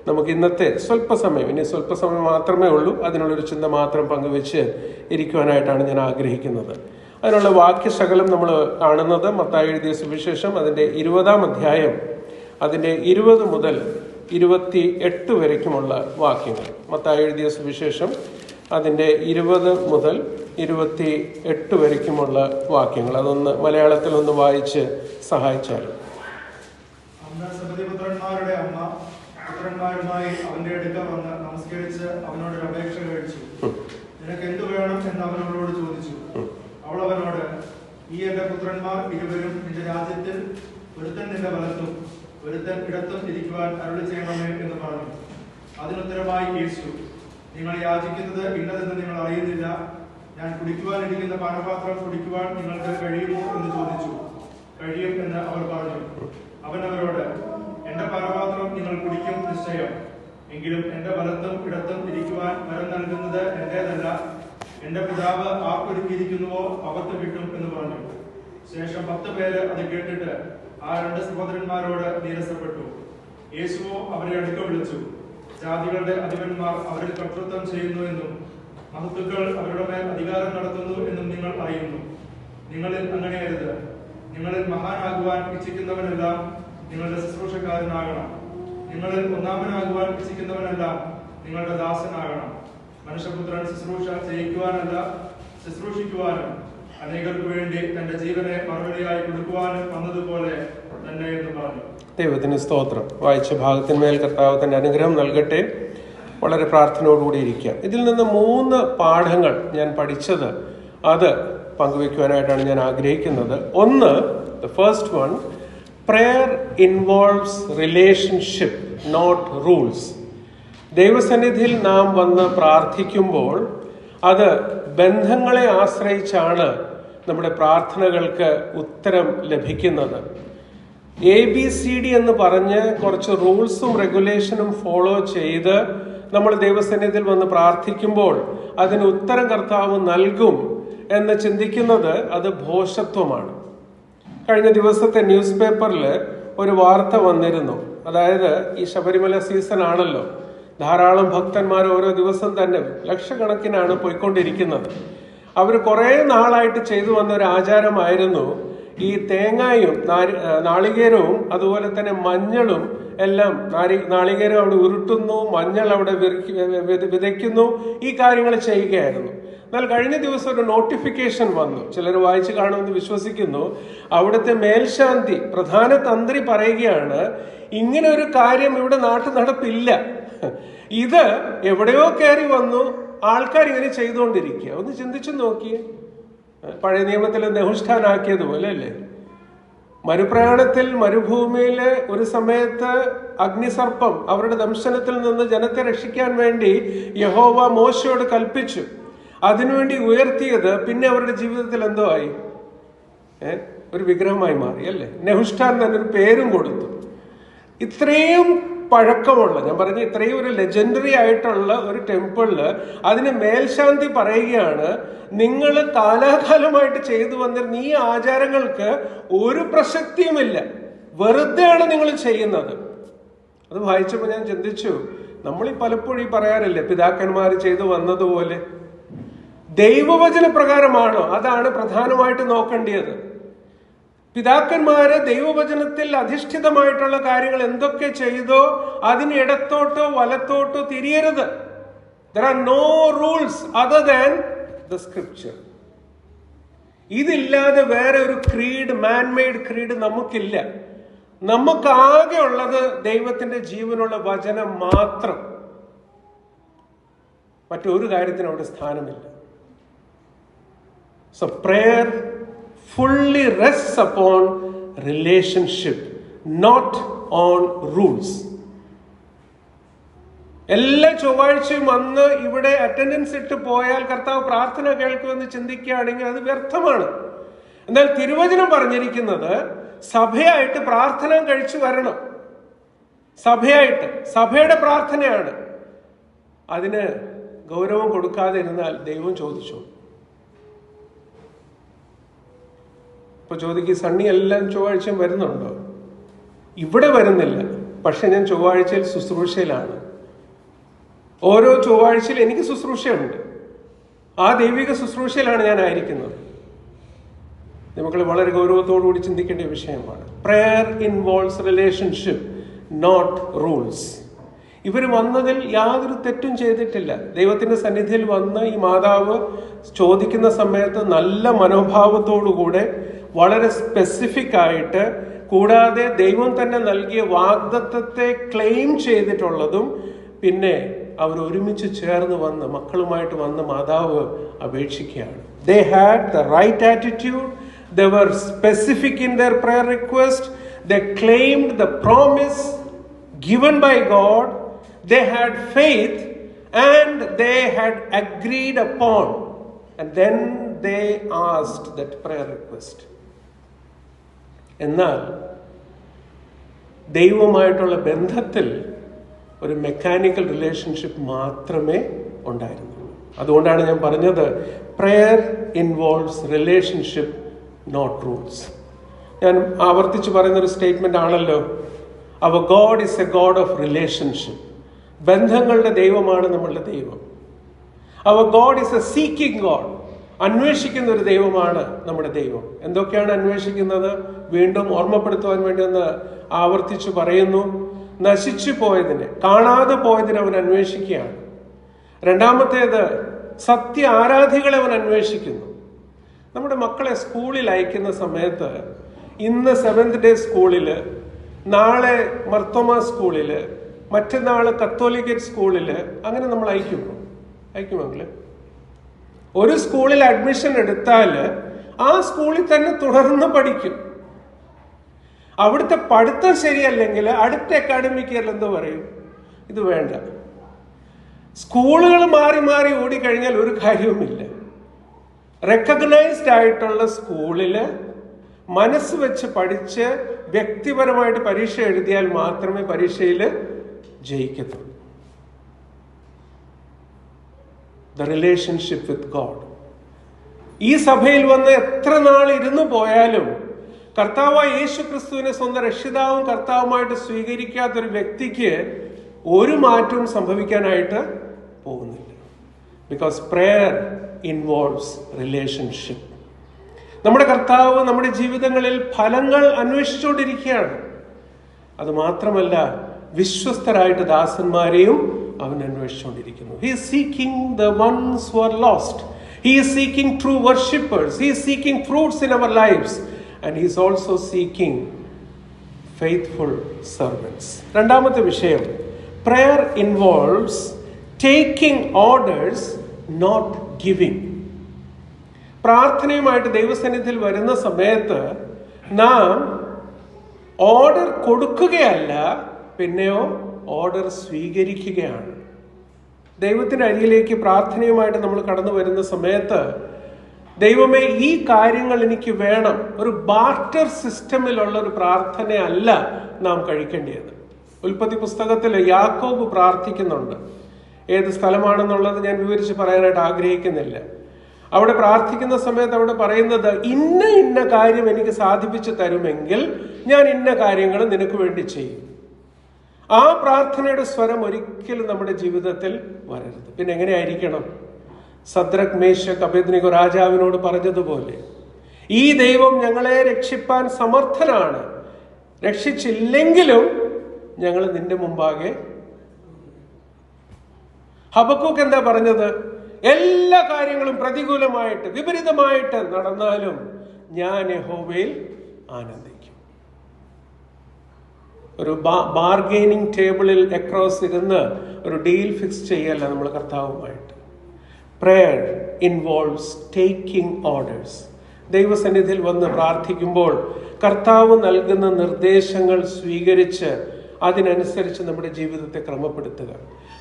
നമുക്ക് ഇന്നത്തെ സ്വല്പസമയം മാത്രമേ ഉള്ളൂ, അതിനുള്ളൊരു ചിന്ത മാത്രം പങ്കുവെച്ച് ഇരിക്കുവാനായിട്ടാണ് ഞാൻ ആഗ്രഹിക്കുന്നത്. അതിനുള്ള വാക്യശകലം നമ്മൾ കാണുന്നത് മത്തായി എഴുതിയ സുവിശേഷം അതിൻ്റെ 20-ാം അധ്യായം, അതിൻ്റെ 20 മുതൽ 28 വരയ്ക്കുമുള്ള വാക്യങ്ങൾ. മത്തായി എഴുതിയ സുവിശേഷം അതിൻ്റെ 20 മുതൽ 28 വരയ്ക്കുമുള്ള വാക്യങ്ങൾ. അതൊന്ന് മലയാളത്തിൽ ഒന്ന് വായിച്ച് സഹായിച്ചാലും. പുത്രന്മാരുടെ അമ്മ പുത്രന്മാരുമായി അവന്റെ അടുക്ക വന്ന് നമസ്കരിച്ച് അവനോട് ഒരു അപേക്ഷ കഴിച്ചു. നിനക്ക് എന്തു വേണം എന്ന് അവൻ അവളോട് ചോദിച്ചു. അവൾ അവനോട്, ഈ എന്റെ പുത്രന്മാർ ഇരുവരും നിന്റെ രാജ്യത്തിൽ ഒരുത്തൻ നിന്റെ വലത്തും ഒരുത്തൻ ഇടത്തും ഇരിക്കുവാൻ അരുളി ചെയ്യണമേ എന്ന് പറഞ്ഞു. അതിനുത്തരമായി യേശു, നിങ്ങൾ യാചിക്കുന്നത് ഇന്നതെന്ന് നിങ്ങൾ അറിയുന്നില്ല. ഞാൻ കുടിക്കുവാനിരിക്കുന്ന പാനപാത്രം കുടിക്കുവാൻ നിങ്ങൾക്ക് കഴിയുമോ എന്ന് ചോദിച്ചു. കഴിയും എന്ന് അവർ പറഞ്ഞു. അവൻ അവരോട്, എന്റെ പാനപാത്രം നിങ്ങൾ കുടിക്കും നിശ്ചയം. എങ്കിലും എന്റെ വലത്തും ഇടത്തും ഇരിക്കുവാൻ വരം നൽകുന്നത് എന്റേതല്ല, എന്റെ പിതാവ് ആർക്കൊരുക്കിയിരിക്കുന്നുവോ അവർക്ക് കിട്ടും എന്ന് പറഞ്ഞു. ശേഷം 10 പേര് അത് കേട്ടിട്ട് ആ 2 സഹോദരന്മാരോട് നീരസപ്പെട്ടു. യേശുവോ അവരെ അടുക്ക വിളിച്ചു. ജാതികളുടെ അധിപന്മാർ അവരിൽ കർത്തൃത്വം ചെയ്യുന്നു എന്നും മഹത്തുക്കൾ അവരുടെ മേൽ അധികാരം നടത്തുന്നു എന്നും നിങ്ങൾ അറിയുന്നു. നിങ്ങളിൽ അങ്ങനെയരുത്. നിങ്ങളിൽ മഹാനാകുവാൻ ഇച്ഛിക്കുന്നവനെല്ലാം നിങ്ങളുടെ ശുശ്രൂഷക്കാരനാകണം. നിങ്ങളിൽ ഒന്നാമനാകുവാൻ ഇച്ഛിക്കുന്നവനെല്ലാം നിങ്ങളുടെ ദാസനാകണം. മനുഷ്യപുത്രൻ ശുശ്രൂഷ ചെയ്യിക്കുവാനല്ല, ശുശ്രൂഷിക്കുവാനും അനേകർക്ക് വേണ്ടി തന്റെ ജീവനെ മറുപടിയായി കൊടുക്കുവാനും വന്നതുപോലെ തന്നെ എന്ന് പറഞ്ഞു. ദൈവത്തിന് സ്തോത്രം. വായിച്ച ഭാഗത്തിന്മേൽ കർത്താവ് തന്റെ അനുഗ്രഹം നൽകട്ടെ. വളരെ പ്രാർത്ഥനയോടുകൂടി ഇരിക്കാം. ഇതിൽ നിന്ന് 3 പാഠങ്ങൾ ഞാൻ പഠിച്ചത് അത് പങ്കുവെക്കുവാനായിട്ടാണ് ഞാൻ ആഗ്രഹിക്കുന്നത്. ഒന്ന്, the first one, prayer involves relationship, not rules. ദൈവസന്നിധിയിൽ നാം വന്ന് പ്രാർത്ഥിക്കുമ്പോൾ അത് ബന്ധങ്ങളെ ആശ്രയിച്ചാണ് നമ്മുടെ പ്രാർത്ഥനകൾക്ക് ഉത്തരം ലഭിക്കുന്നത്. ABCD എന്ന് പറഞ്ഞ് കുറച്ച് റൂൾസും റെഗുലേഷനും ഫോളോ ചെയ്ത് നമ്മൾ ദൈവസന്നിധിയിൽ വന്ന് പ്രാർത്ഥിക്കുമ്പോൾ അതിന് ഉത്തരം കർത്താവ് നൽകും എന്ന് ചിന്തിക്കുന്നത് അത് ഭോഷത്വമാണ്. കഴിഞ്ഞ ദിവസത്തെ ന്യൂസ് പേപ്പറിൽ ഒരു വാർത്ത വന്നിരുന്നു. അതായത് ഈ ശബരിമല സീസൺ ആണല്ലോ, ധാരാളം ഭക്തന്മാർ ഓരോ ദിവസം തന്നെ ലക്ഷക്കണക്കിനാണ് പോയിക്കൊണ്ടിരിക്കുന്നത്. അവർ കുറേ നാളായിട്ട് ചെയ്തു വന്ന ഒരു ആചാരമായിരുന്നു ഈ തേങ്ങയും നാളികേരവും അതുപോലെ തന്നെ മഞ്ഞളും എല്ലാം, നാളികേരം അവിടെ ഉരുട്ടുന്നു, മഞ്ഞൾ അവിടെ വിതയ്ക്കുന്നു, ഈ കാര്യങ്ങൾ ചെയ്യുകയായിരുന്നു. എന്നാൽ കഴിഞ്ഞ ദിവസം ഒരു നോട്ടിഫിക്കേഷൻ വന്നു, ചിലർ വായിച്ചു കാണുമെന്ന് വിശ്വസിക്കുന്നു. അവിടുത്തെ മേൽശാന്തി, പ്രധാന തന്ത്രി പറയുകയാണ്, ഇങ്ങനെ ഒരു കാര്യം ഇവിടെ നാട്ടു നടപ്പില്ല. ഇത് എവിടെയോ കയറി വന്നു, ആൾക്കാർ ഇങ്ങനെ ചെയ്തുകൊണ്ടിരിക്കുക. ഒന്ന് ചിന്തിച്ചു നോക്കിയേ. പഴയ നിയമത്തിൽ നെഹുഷ്ഠാനാക്കിയതുപോലെ അല്ലേ? മരുപ്രയാണത്തിൽ മരുഭൂമിയിലെ ഒരു സമയത്ത് അഗ്നിസർപ്പം അവരുടെ ദംശനത്തിൽ നിന്ന് ജനത്തെ രക്ഷിക്കാൻ വേണ്ടി യഹോവ മോശയോട് കൽപ്പിച്ചു. അതിനുവേണ്ടി ഉയർത്തിയത് പിന്നെ അവരുടെ ജീവിതത്തിൽ എന്തോ ആയി? ഒരു വിഗ്രഹമായി മാറി അല്ലേ? നെഹുഷ്ഠാൻ തന്നെ ഒരു പേരും കൊടുത്തു. ഇത്രയും പഴക്കമുള്ള, ഞാൻ പറഞ്ഞ ഇത്രയും ഒരു ലെജൻഡറി ആയിട്ടുള്ള ഒരു ടെമ്പിളില് അതിന് മേൽശാന്തി പറയുകയാണ്, നിങ്ങൾ കാലാകാലമായിട്ട് ചെയ്തു വന്നിരുന്ന ഈ ആചാരങ്ങൾക്ക് ഒരു പ്രസക്തിയുമില്ല, വെറുതെയാണ് നിങ്ങൾ ചെയ്യുന്നത്. അത് വായിച്ചപ്പോൾ ഞാൻ ചിന്തിച്ചു, നമ്മളീ പലപ്പോഴും പറയാറില്ലേ പിതാക്കന്മാർ ചെയ്തു വന്നതുപോലെ? ദൈവവചന പ്രകാരമാണോ? അതാണ് പ്രധാനമായിട്ട് നോക്കേണ്ടത്. പിതാക്കന്മാര് ദൈവവചനത്തിൽ അധിഷ്ഠിതമായിട്ടുള്ള കാര്യങ്ങൾ എന്തൊക്കെ ചെയ്തോ അതിന് ഇടത്തോട്ടോ വലത്തോട്ടോ തിരിയരുത്. There are no rules other than the scripture. ഇതില്ലാതെ വേറെ ഒരു ക്രീഡ്, മാൻമെയ്ഡ് ക്രീഡ് നമുക്കില്ല. നമുക്കാകെ ഉള്ളത് ദൈവത്തിന്റെ ജീവനുള്ള വചനം മാത്രം. മറ്റൊരു കാര്യത്തിന് അവിടെ സ്ഥാനമില്ല. So prayer fully rests upon relationship, not on rules. എല്ലാ ചൊവ്വാഴ്ചയും വന്ന് ഇവിടെ അറ്റൻഡൻസ് ഇട്ട് പോയാൽ കർത്താവ് പ്രാർത്ഥന കേൾക്കുമെന്ന് ചിന്തിക്കുകയാണെങ്കിൽ അത് വ്യർത്ഥമാണ്. എന്നാൽ തിരുവചനം പറഞ്ഞിരിക്കുന്നത് സഭയായിട്ട് പ്രാർത്ഥന കഴിച്ചു വരണം. സഭയായിട്ട്, സഭയുടെ പ്രാർത്ഥനയാണ്. അതിന് ഗൗരവം കൊടുക്കാതെ ഇരുന്നാൽ ദൈവം ചോദിച്ചു. ഇപ്പൊ ചോദിക്കും, സണ്ണി എല്ലാം ചൊവ്വാഴ്ചയും വരുന്നുണ്ടോ? ഇവിടെ വരുന്നില്ല, പക്ഷെ ഞാൻ ചൊവ്വാഴ്ചയിൽ ശുശ്രൂഷയിലാണ്. ഓരോ ചൊവ്വാഴ്ചയിൽ എനിക്ക് ശുശ്രൂഷയുണ്ട്. ആ ദൈവിക ശുശ്രൂഷയിലാണ് ഞാൻ ആയിരിക്കുന്നത്. നമുക്ക് വളരെ ഗൗരവത്തോടുകൂടി ചിന്തിക്കേണ്ട വിഷയമാണ്. Prayer involves relationship, not rules. ഇവർ വന്നതിൽ യാതൊരു തെറ്റും ചെയ്തിട്ടില്ല. ദൈവത്തിന്റെ സന്നിധിയിൽ വന്ന് ഈ മാതാവ് ചോദിക്കുന്ന സമയത്ത് നല്ല മനോഭാവത്തോടുകൂടെ, വളരെ സ്പെസിഫിക് ആയിട്ട്, കൂടാതെ ദൈവം തന്നെ നൽകിയ വാഗ്ദത്തത്തെ ക്ലെയിം ചെയ്തിട്ടുള്ളതും, പിന്നെ അവർ ഒരുമിച്ച് ചേർന്ന് വന്ന് മക്കളുമായിട്ട് വന്ന് മാതാവ് അപേക്ഷിക്കുകയാണ്. They had the right attitude. They were specific in their prayer request. They claimed the promise given by God. They had faith and they had agreed upon. And then they asked that prayer request. എന്നാൽ ദൈവവുമായിട്ടുള്ള ബന്ധത്തിൽ ഒരു mechanical relationship മാത്രമേ ഉണ്ടായിരുന്നുള്ളൂ. അതുകൊണ്ടാണ് ഞാൻ പറഞ്ഞത്, prayer involves relationship, not rules. ഞാൻ ആവർത്തിച്ച് പറയുന്നൊരു സ്റ്റേറ്റ്മെന്റ് ആണല്ലോ, our God is a God of relationship. ബന്ധങ്ങളുടെ ദൈവമാണ് നമ്മളുടെ ദൈവം. Our God is a seeking God. അന്വേഷിക്കുന്ന ഒരു ദൈവമാണ് നമ്മുടെ ദൈവം. എന്തൊക്കെയാണ് അന്വേഷിക്കുന്നത്? വീണ്ടും ഓർമ്മപ്പെടുത്തുവാൻ വേണ്ടി ഒന്ന് ആവർത്തിച്ചു പറയുന്നു. നശിച്ചു പോയതിനെ, കാണാതെ പോയതിനെ അവൻ അന്വേഷിക്കുകയാണ്. രണ്ടാമത്തേത്, സത്യ ആരാധികളെ അവൻ അന്വേഷിക്കുന്നു. നമ്മുടെ മക്കളെ സ്കൂളിൽ അയക്കുന്ന സമയത്ത്, ഇന്ന് 7th ഡേ സ്കൂളില്, നാളെ മർത്തോമ സ്കൂളില്, മറ്റന്നാള് കത്തോലിക്കറ്റ് സ്കൂളില്, അങ്ങനെ നമ്മൾ അയക്കുമെങ്കിൽ ഒരു സ്കൂളിൽ അഡ്മിഷൻ എടുത്താൽ ആ സ്കൂളിൽ തന്നെ തുടർന്ന് പഠിക്കും. അവിടുത്തെ പഠിത്തം ശരിയല്ലെങ്കിൽ അടുത്ത അക്കാഡമിക് ഇയറിൽ എന്തോ പറയും, ഇത് വേണ്ട. സ്കൂളുകൾ മാറി മാറി ഓടിക്കഴിഞ്ഞാൽ ഒരു കാര്യവുമില്ല. റെക്കഗ്നൈസ്ഡ് ആയിട്ടുള്ള സ്കൂളില് മനസ്സ് വെച്ച് പഠിച്ച് വ്യക്തിപരമായിട്ട് പരീക്ഷ എഴുതിയാൽ മാത്രമേ പരീക്ഷയിൽ ജയിക്കത്തുള്ളൂ. The relationship with God. ഈ സഭയിൽ വന്ന് എത്ര നാൾ ഇരുന്നു പോയാലും കർത്താവായ യേശു ക്രിസ്തുവിനെ സ്വന്തം രക്ഷിതാവും കർത്താവുമായിട്ട് സ്വീകരിക്കാത്തൊരു വ്യക്തിക്ക് ഒരു മാറ്റവും സംഭവിക്കാനായിട്ട് പോകുന്നില്ല. Because prayer involves relationship. നമ്മുടെ കർത്താവ് നമ്മുടെ ജീവിതങ്ങളിൽ ഫലങ്ങൾ അന്വേഷിച്ചുകൊണ്ടിരിക്കുകയാണ്. അത് മാത്രമല്ല, വിശ്വസ്തരായിട്ട് ദാസന്മാരെയും അവൻ അന്വേഷിച്ചുകൊണ്ടിരിക്കുന്നു. He is seeking the ones who are lost. He is seeking true worshippers. He is seeking fruits in our lives. And he is also seeking faithful servants. രണ്ടാമത്തെ വിഷയം, prayer involves taking orders, not giving. പ്രാർത്ഥനയുമായിട്ട് ദൈവസന്നിധിയിൽ വരുന്ന സമയത്ത് നാം order കൊടുക്കുകയല്ല, പിന്നെയോ order സ്വീകരിക്കുകയാണ്. ദൈവത്തിന്റെ അരികിലേക്ക് പ്രാർത്ഥനയുമായിട്ട് നമ്മൾ കടന്നു വരുന്ന സമയത്ത്, ദൈവമേ ഈ കാര്യങ്ങൾ എനിക്ക് വേണം, ഒരു ബാർട്ടർ സിസ്റ്റമിലുള്ള ഒരു പ്രാർത്ഥനയല്ല നാം കഴിക്കേണ്ടത്. ഉൽപ്പത്തി പുസ്തകത്തിൽ യാക്കോബ് പ്രാർത്ഥിക്കുന്നുണ്ട്. ഏത് സ്ഥലമാണെന്നുള്ളത് ഞാൻ വിവരിച്ച് പറയാനായിട്ട് ആഗ്രഹിക്കുന്നില്ല. അവിടെ പ്രാർത്ഥിക്കുന്ന സമയത്ത് അവിടെ പറയുന്നത്, ഇന്ന ഇന്ന കാര്യം എനിക്ക് സാധിപ്പിച്ചു തരുമെങ്കിൽ ഞാൻ ഇന്ന കാര്യങ്ങൾ നിനക്ക് വേണ്ടി ചെയ്യും. ആ പ്രാർത്ഥനയുടെ സ്വരം ഒരിക്കലും നമ്മുടെ ജീവിതത്തിൽ വരരുത്. പിന്നെ എങ്ങനെയായിരിക്കണം? സദ്രക്, മേശക്, അബേദ്നെഗോ രാജാവിനോട് പറഞ്ഞതുപോലെ, ഈ ദൈവം ഞങ്ങളെ രക്ഷിപ്പാൻ സമർത്ഥനാണ്, രക്ഷിച്ചില്ലെങ്കിലും ഞങ്ങൾ നിന്റെ മുമ്പാകെ. ഹബക്കൂക്ക് എന്താ പറഞ്ഞത്? എല്ലാ കാര്യങ്ങളും പ്രതികൂലമായിട്ട് വിപരീതമായിട്ട് നടന്നാലും ഞാൻ യഹോവയിൽ ആനന്ദിക്കും. ഒരു ബാർഗെയിനിങ് ടേബിളിൽ അക്രോസ് ഇരുന്ന് ഒരു ഡീൽ ഫിക്സ് ചെയ്യല്ല നമ്മൾ കർത്താവുമായിട്ട്. Prayer involves taking orders. ദൈവസന്നിധിയിൽ വന്ന് പ്രാർത്ഥിക്കുമ്പോൾ കർത്താവ് നൽകുന്ന നിർദ്ദേശങ്ങൾ സ്വീകരിച്ച് അതിനനുസരിച്ച് നമ്മുടെ ജീവിതത്തെ ക്രമപ്പെടുത്തുക.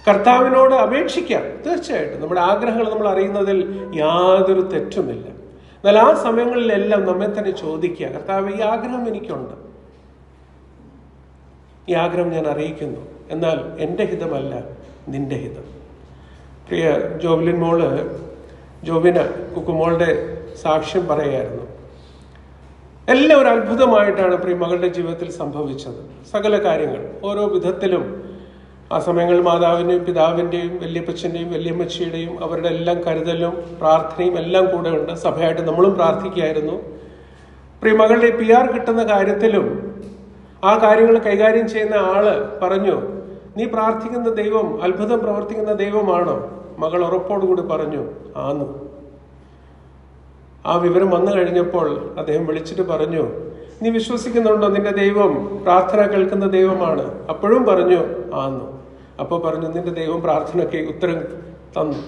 കർത്താവിനോട് അപേക്ഷിക്കാം, തീർച്ചയായിട്ടും നമ്മുടെ ആഗ്രഹങ്ങൾ നമ്മൾ അറിയുന്നതിൽ യാതൊരു തെറ്റുമില്ല. എന്നാൽ ആ സമയങ്ങളിലെല്ലാം നമ്മെ തന്നെ ചോദിക്കുക, കർത്താവ്, ഈ ആഗ്രഹം എനിക്കുണ്ട്, ഈ ആഗ്രഹം ഞാൻ അറിയിക്കുന്നു, എന്നാൽ എൻ്റെ ഹിതമല്ല നിന്റെ ഹിതം. പ്രിയ ജോബിന കുക്കുമോളുടെ സാക്ഷ്യം പറയുകയായിരുന്നു. എല്ലാം ഒരു അത്ഭുതമായിട്ടാണ് പ്രിയ മകളുടെ ജീവിതത്തിൽ സംഭവിച്ചത്. സകല കാര്യങ്ങൾ ഓരോ വിധത്തിലും ആ സമയങ്ങളിൽ മാതാവിൻ്റെയും പിതാവിൻ്റെയും വല്യപ്പച്ചൻ്റെയും വല്യമ്മച്ചിയുടെയും അവരുടെ എല്ലാം കരുതലും പ്രാർത്ഥനയും എല്ലാം കൂടെ ഉണ്ട്. സഭയായിട്ട് നമ്മളും പ്രാർത്ഥിക്കുകയായിരുന്നു. പ്രിയ മകളുടെ PR കിട്ടുന്ന കാര്യത്തിലും ആ കാര്യങ്ങൾ കൈകാര്യം ചെയ്യുന്ന ആള് പറഞ്ഞു, നീ പ്രാർത്ഥിക്കുന്ന ദൈവം അത്ഭുതം പ്രവർത്തിക്കുന്ന ദൈവമാണോ? മകൾ ഉറപ്പോടുകൂടി പറഞ്ഞു, ആന്നു. ആ വിവരം വന്നു കഴിഞ്ഞപ്പോൾ അദ്ദേഹം വിളിച്ചിട്ട് പറഞ്ഞു, നീ വിശ്വസിക്കുന്നുണ്ടോ നിന്റെ ദൈവം പ്രാർത്ഥന കേൾക്കുന്ന ദൈവമാണ്? അപ്പോഴും പറഞ്ഞു ആന്നു. അപ്പോൾ പറഞ്ഞു, നിന്റെ ദൈവം പ്രാർത്ഥനയ്ക്ക് ഉത്തരം തന്നു,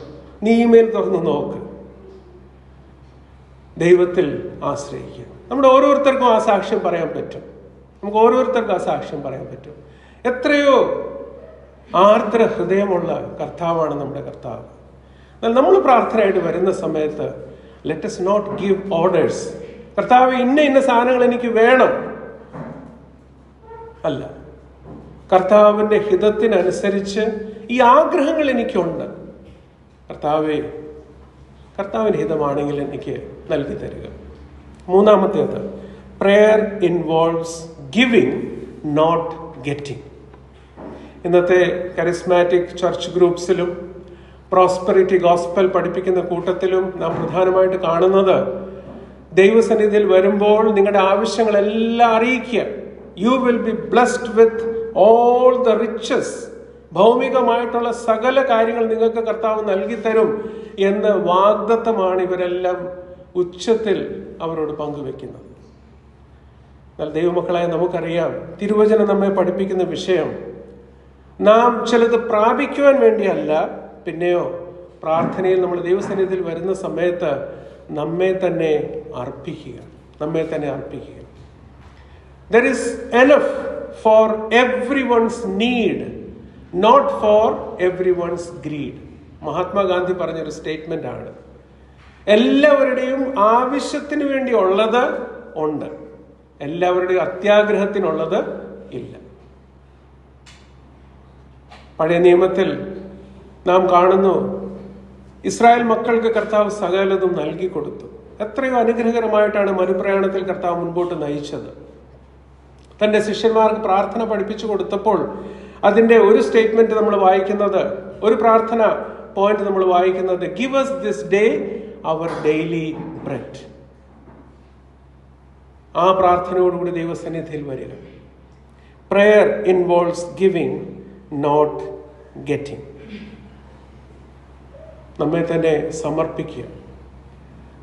നീ ഇമെയിൽ തുറന്ന് നോക്ക്. ദൈവത്തിൽ ആശ്രയിക്കുക. നമ്മുടെ ഓരോരുത്തർക്കും ആ സാക്ഷ്യം പറയാൻ പറ്റും. നമുക്ക് ഓരോരുത്തർക്കും ആ സാക്ഷ്യം പറയാൻ പറ്റും. എത്രയോ ആർദ്ര ഹൃദയമുള്ള കർത്താവാണ് നമ്മുടെ കർത്താവ്. എന്നാൽ നമ്മൾ പ്രാർത്ഥനയായിട്ട് വരുന്ന സമയത്ത് let us not give orders. കർത്താവ് ഇന്ന സാധനങ്ങൾ എനിക്ക് വേണം അല്ല, കർത്താവിൻ്റെ ഹിതത്തിനനുസരിച്ച് ഈ ആഗ്രഹങ്ങൾ എനിക്കുണ്ട്, കർത്താവിൻ്റെ ഹിതമാണെങ്കിൽ എനിക്ക് നൽകി തരിക. മൂന്നാമത്തേത്, prayer involves giving not getting. ഇന്നത്തെ കരിസ്മാറ്റിക് ചർച്ച് ഗ്രൂപ്പ്സിലും പ്രോസ്പെറിറ്റി ഗോസ്പൽ പഠിപ്പിക്കുന്ന കൂട്ടത്തിലും നാം പ്രധാനമായിട്ട് കാണുന്നത്, ദൈവസന്നിധിയിൽ വരുമ്പോൾ നിങ്ങളുടെ ആവശ്യങ്ങളെല്ലാം അറിയിക്കുക. You will be blessed with all the riches. ഭൗമികമായിട്ടുള്ള സകല കാര്യങ്ങൾ നിങ്ങൾക്ക് കർത്താവ് നൽകി തരും എന്ന വാഗ്ദത്തമാണ് ഇവരെല്ലാം ഉച്ചത്തിൽ അവരോട് പങ്കുവെക്കുന്നത്. എന്നാൽ ദൈവമക്കളായ നമുക്കറിയാം, തിരുവചനം നമ്മെ പഠിപ്പിക്കുന്ന വിഷയം നാം ചിലത് പ്രാപിക്കുവാൻ വേണ്ടിയല്ല, പിന്നെയോ പ്രാർത്ഥനയിൽ നമ്മൾ ദൈവസന്നിധിയിൽ വരുന്ന സമയത്ത് നമ്മെ തന്നെ അർപ്പിക്കുക. There is enough for everyone's need, not for everyone's greed. Mahatma Gandhi പറഞ്ഞൊരു സ്റ്റേറ്റ്മെന്റ് ആണ്. എല്ലാവരുടെയും ആവശ്യത്തിന് വേണ്ടി ഉള്ളത് ഉണ്ട്, എല്ലാവരുടെയും അത്യാഗ്രഹത്തിനുള്ളത് ഇല്ല. പഴയ നിയമത്തിൽ നാം കാണുന്നു, ഇസ്രായേൽ മക്കൾക്ക് കർത്താവ് സകലതും നൽകി കൊടുത്തു. എത്രയോ അനുഗ്രഹകരമായിട്ടാണ് മരുപ്രയാണത്തിൽ കർത്താവ് മുൻപോട്ട് നയിച്ചത്. തന്റെ ശിഷ്യന്മാർക്ക് പ്രാർത്ഥന പഠിപ്പിച്ചു കൊടുത്തപ്പോൾ അതിന്റെ ഒരു സ്റ്റേറ്റ്മെന്റ് നമ്മൾ വായിക്കുന്നത്, ഒരു പ്രാർത്ഥന പോയിന്റ് നമ്മൾ വായിക്കുന്നത്, give us this day our daily bread. ആ പ്രാർത്ഥനയോടുകൂടി ദൈവസന്നിധിയിൽ വരിക. Prayer involves giving not getting. നമ്മെ തന്നെ സമർപ്പിക്കുക,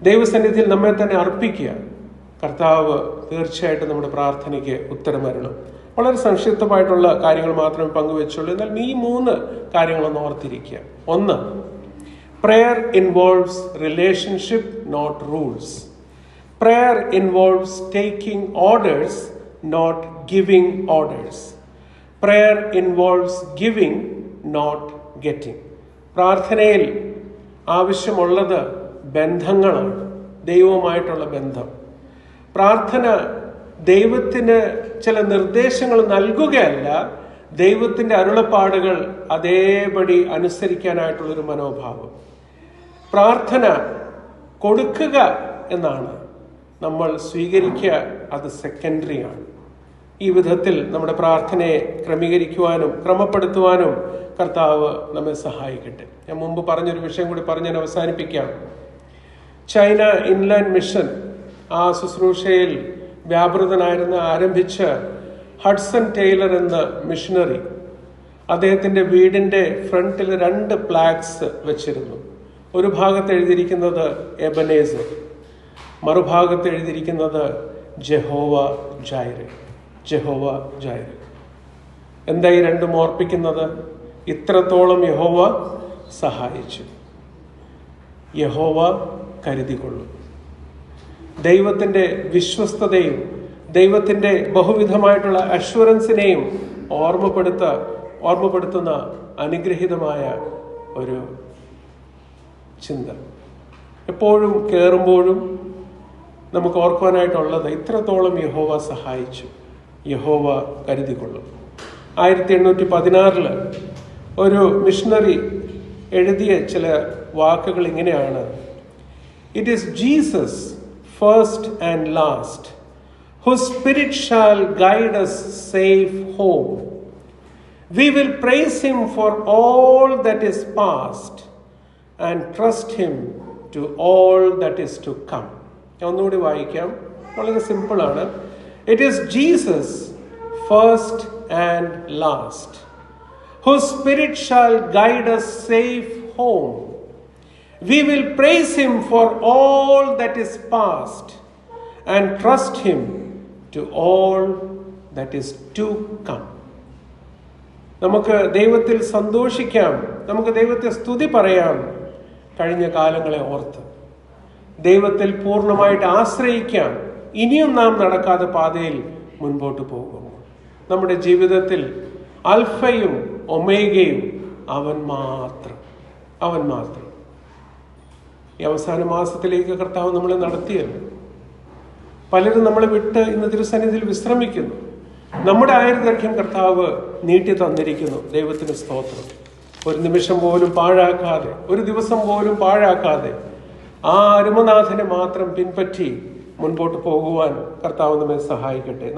ദൈവസന്നിധിയിൽ നമ്മെ തന്നെ അർപ്പിക്കുക. കർത്താവ് തീർച്ചയായിട്ടും നമ്മുടെ പ്രാർത്ഥനയ്ക്ക് ഉത്തരമരണം. വളരെ സംക്ഷിപ്തമായിട്ടുള്ള കാര്യങ്ങൾ മാത്രമേ പങ്കുവെച്ചുള്ളൂ. എന്നാൽ ഈ 3 കാര്യങ്ങളൊന്ന് ഓർത്തിരിക്കുക. 1, prayer involves relationship not rules. Prayer involves taking orders not giving orders. Prayer involves giving not getting. പ്രാർത്ഥനയിൽ ആവശ്യമുള്ളത് ബന്ധങ്ങളാണ്, ദൈവവുമായിട്ടുള്ള ബന്ധം. പ്രാർത്ഥന ദൈവത്തിന് ചില നിർദ്ദേശങ്ങൾ നൽകുകയല്ല, ദൈവത്തിൻ്റെ അരുളപ്പാടുകൾ അതേപടി അനുസരിക്കാനായിട്ടുള്ളൊരു മനോഭാവം. പ്രാർത്ഥന കൊടുക്കുക എന്നാണ്, നമ്മൾ സ്വീകരിക്കുക അത് സെക്കൻഡറി ആണ്. ഈ വിധത്തിൽ നമ്മുടെ പ്രാർത്ഥനയെ ക്രമീകരിക്കുവാനും ക്രമപ്പെടുത്തുവാനും കർത്താവ് നമ്മെ സഹായിക്കട്ടെ. ഞാൻ മുമ്പ് പറഞ്ഞൊരു വിഷയം കൂടി പറഞ്ഞ് ഞാൻ അവസാനിപ്പിക്കാം. ചൈന ഇൻലാൻഡ് മിഷൻ ആ ശുശ്രൂഷയിൽ വ്യാപൃതനായിരുന്ന ആരംഭിച്ച ഹഡ്സൺ ടെയ്ലർ എന്ന മിഷണറി, അദ്ദേഹത്തിന്റെ വീടിന്റെ ഫ്രണ്ടിൽ 2 ഫ്ലാഗ്സ് വെച്ചിരുന്നു. ഒരു ഭാഗത്ത് എഴുതിയിരിക്കുന്നത് എബനേസർ, മറുഭാഗത്ത് എഴുതിയിരിക്കുന്നത് ജഹോവ ജൈറെ. ജഹോവ ജൈറെ. എന്താ ഈ രണ്ടും ഓർപ്പിക്കുന്നത്? ഇത്രത്തോളം യഹോവ സഹായിച്ചു, യഹോവ കരുതിക്കൊള്ളും. ദൈവത്തിന്റെ വിശ്വസ്തതയും ദൈവത്തിന്റെ ബഹുവിധമായിട്ടുള്ള അഷ്വറൻസിനെയും ഓർമ്മപ്പെടുത്തുന്ന അനുഗ്രഹീതമായ ഒരു ചിന്ത. എപ്പോഴും കയറുമ്പോഴും നമുക്ക് ഓർക്കുവാനായിട്ടുള്ളത് ഇത്രത്തോളം യഹോവ സഹായിച്ചു, യഹോവ കരുതിക്കൊള്ളും. 1816 ഒരു മിഷണറി എഴുതിയ ചില വാക്കുകൾ ഇങ്ങനെയാണ്: it is Jesus first and last, whose spirit shall guide us safe home. We will praise him for all that is past and trust him to all that is to come. ഞാൻ ഒന്നുകൂടി വായിക്കാം, വളരെ സിമ്പിളാണ്. It is Jesus first and last, whose spirit shall guide us safe home. We will praise him for all that is past and trust him to all that is to come. നമുക്ക് ദൈവത്തിൽ സന്തോഷിക്കാം, നമുക്ക് ദൈവത്തെ സ്തുതി പറയാം. കഴിഞ്ഞ കാലങ്ങളെ ഓർത്ത് ദൈവത്തിൽ പൂർണ്ണമായിട്ട് ആശ്രയിക്കാം. ഇനിയും നാം നടക്കാതെ പാതയിൽ മുൻപോട്ട് പോകുമ്പോൾ നമ്മുടെ ജീവിതത്തിൽ അൽഫയും ഒമേഗയും അവൻ മാത്രം. ഈ അവസാന മാസത്തിലേക്ക് കർത്താവ് നമ്മളെ നടത്തിയല്ലോ. പലരും നമ്മളെ വിട്ട് ഇന്ന് തിരുസന്നിധിയിൽ വിശ്രമിക്കുന്നു. നമ്മുടെ ആയുർദൈർഘ്യം കർത്താവ് നീട്ടി തന്നിരിക്കുന്നു. ദൈവത്തിന് സ്തോത്രം. ഒരു നിമിഷം പോലും പാഴാക്കാതെ, ഒരു ദിവസം പോലും പാഴാക്കാതെ ആ അരുമനാഥനെ മാത്രം പിൻപറ്റി മുൻപോട്ട് പോകുവാൻ കർത്താവ് നമ്മെ സഹായിക്കട്ടെ.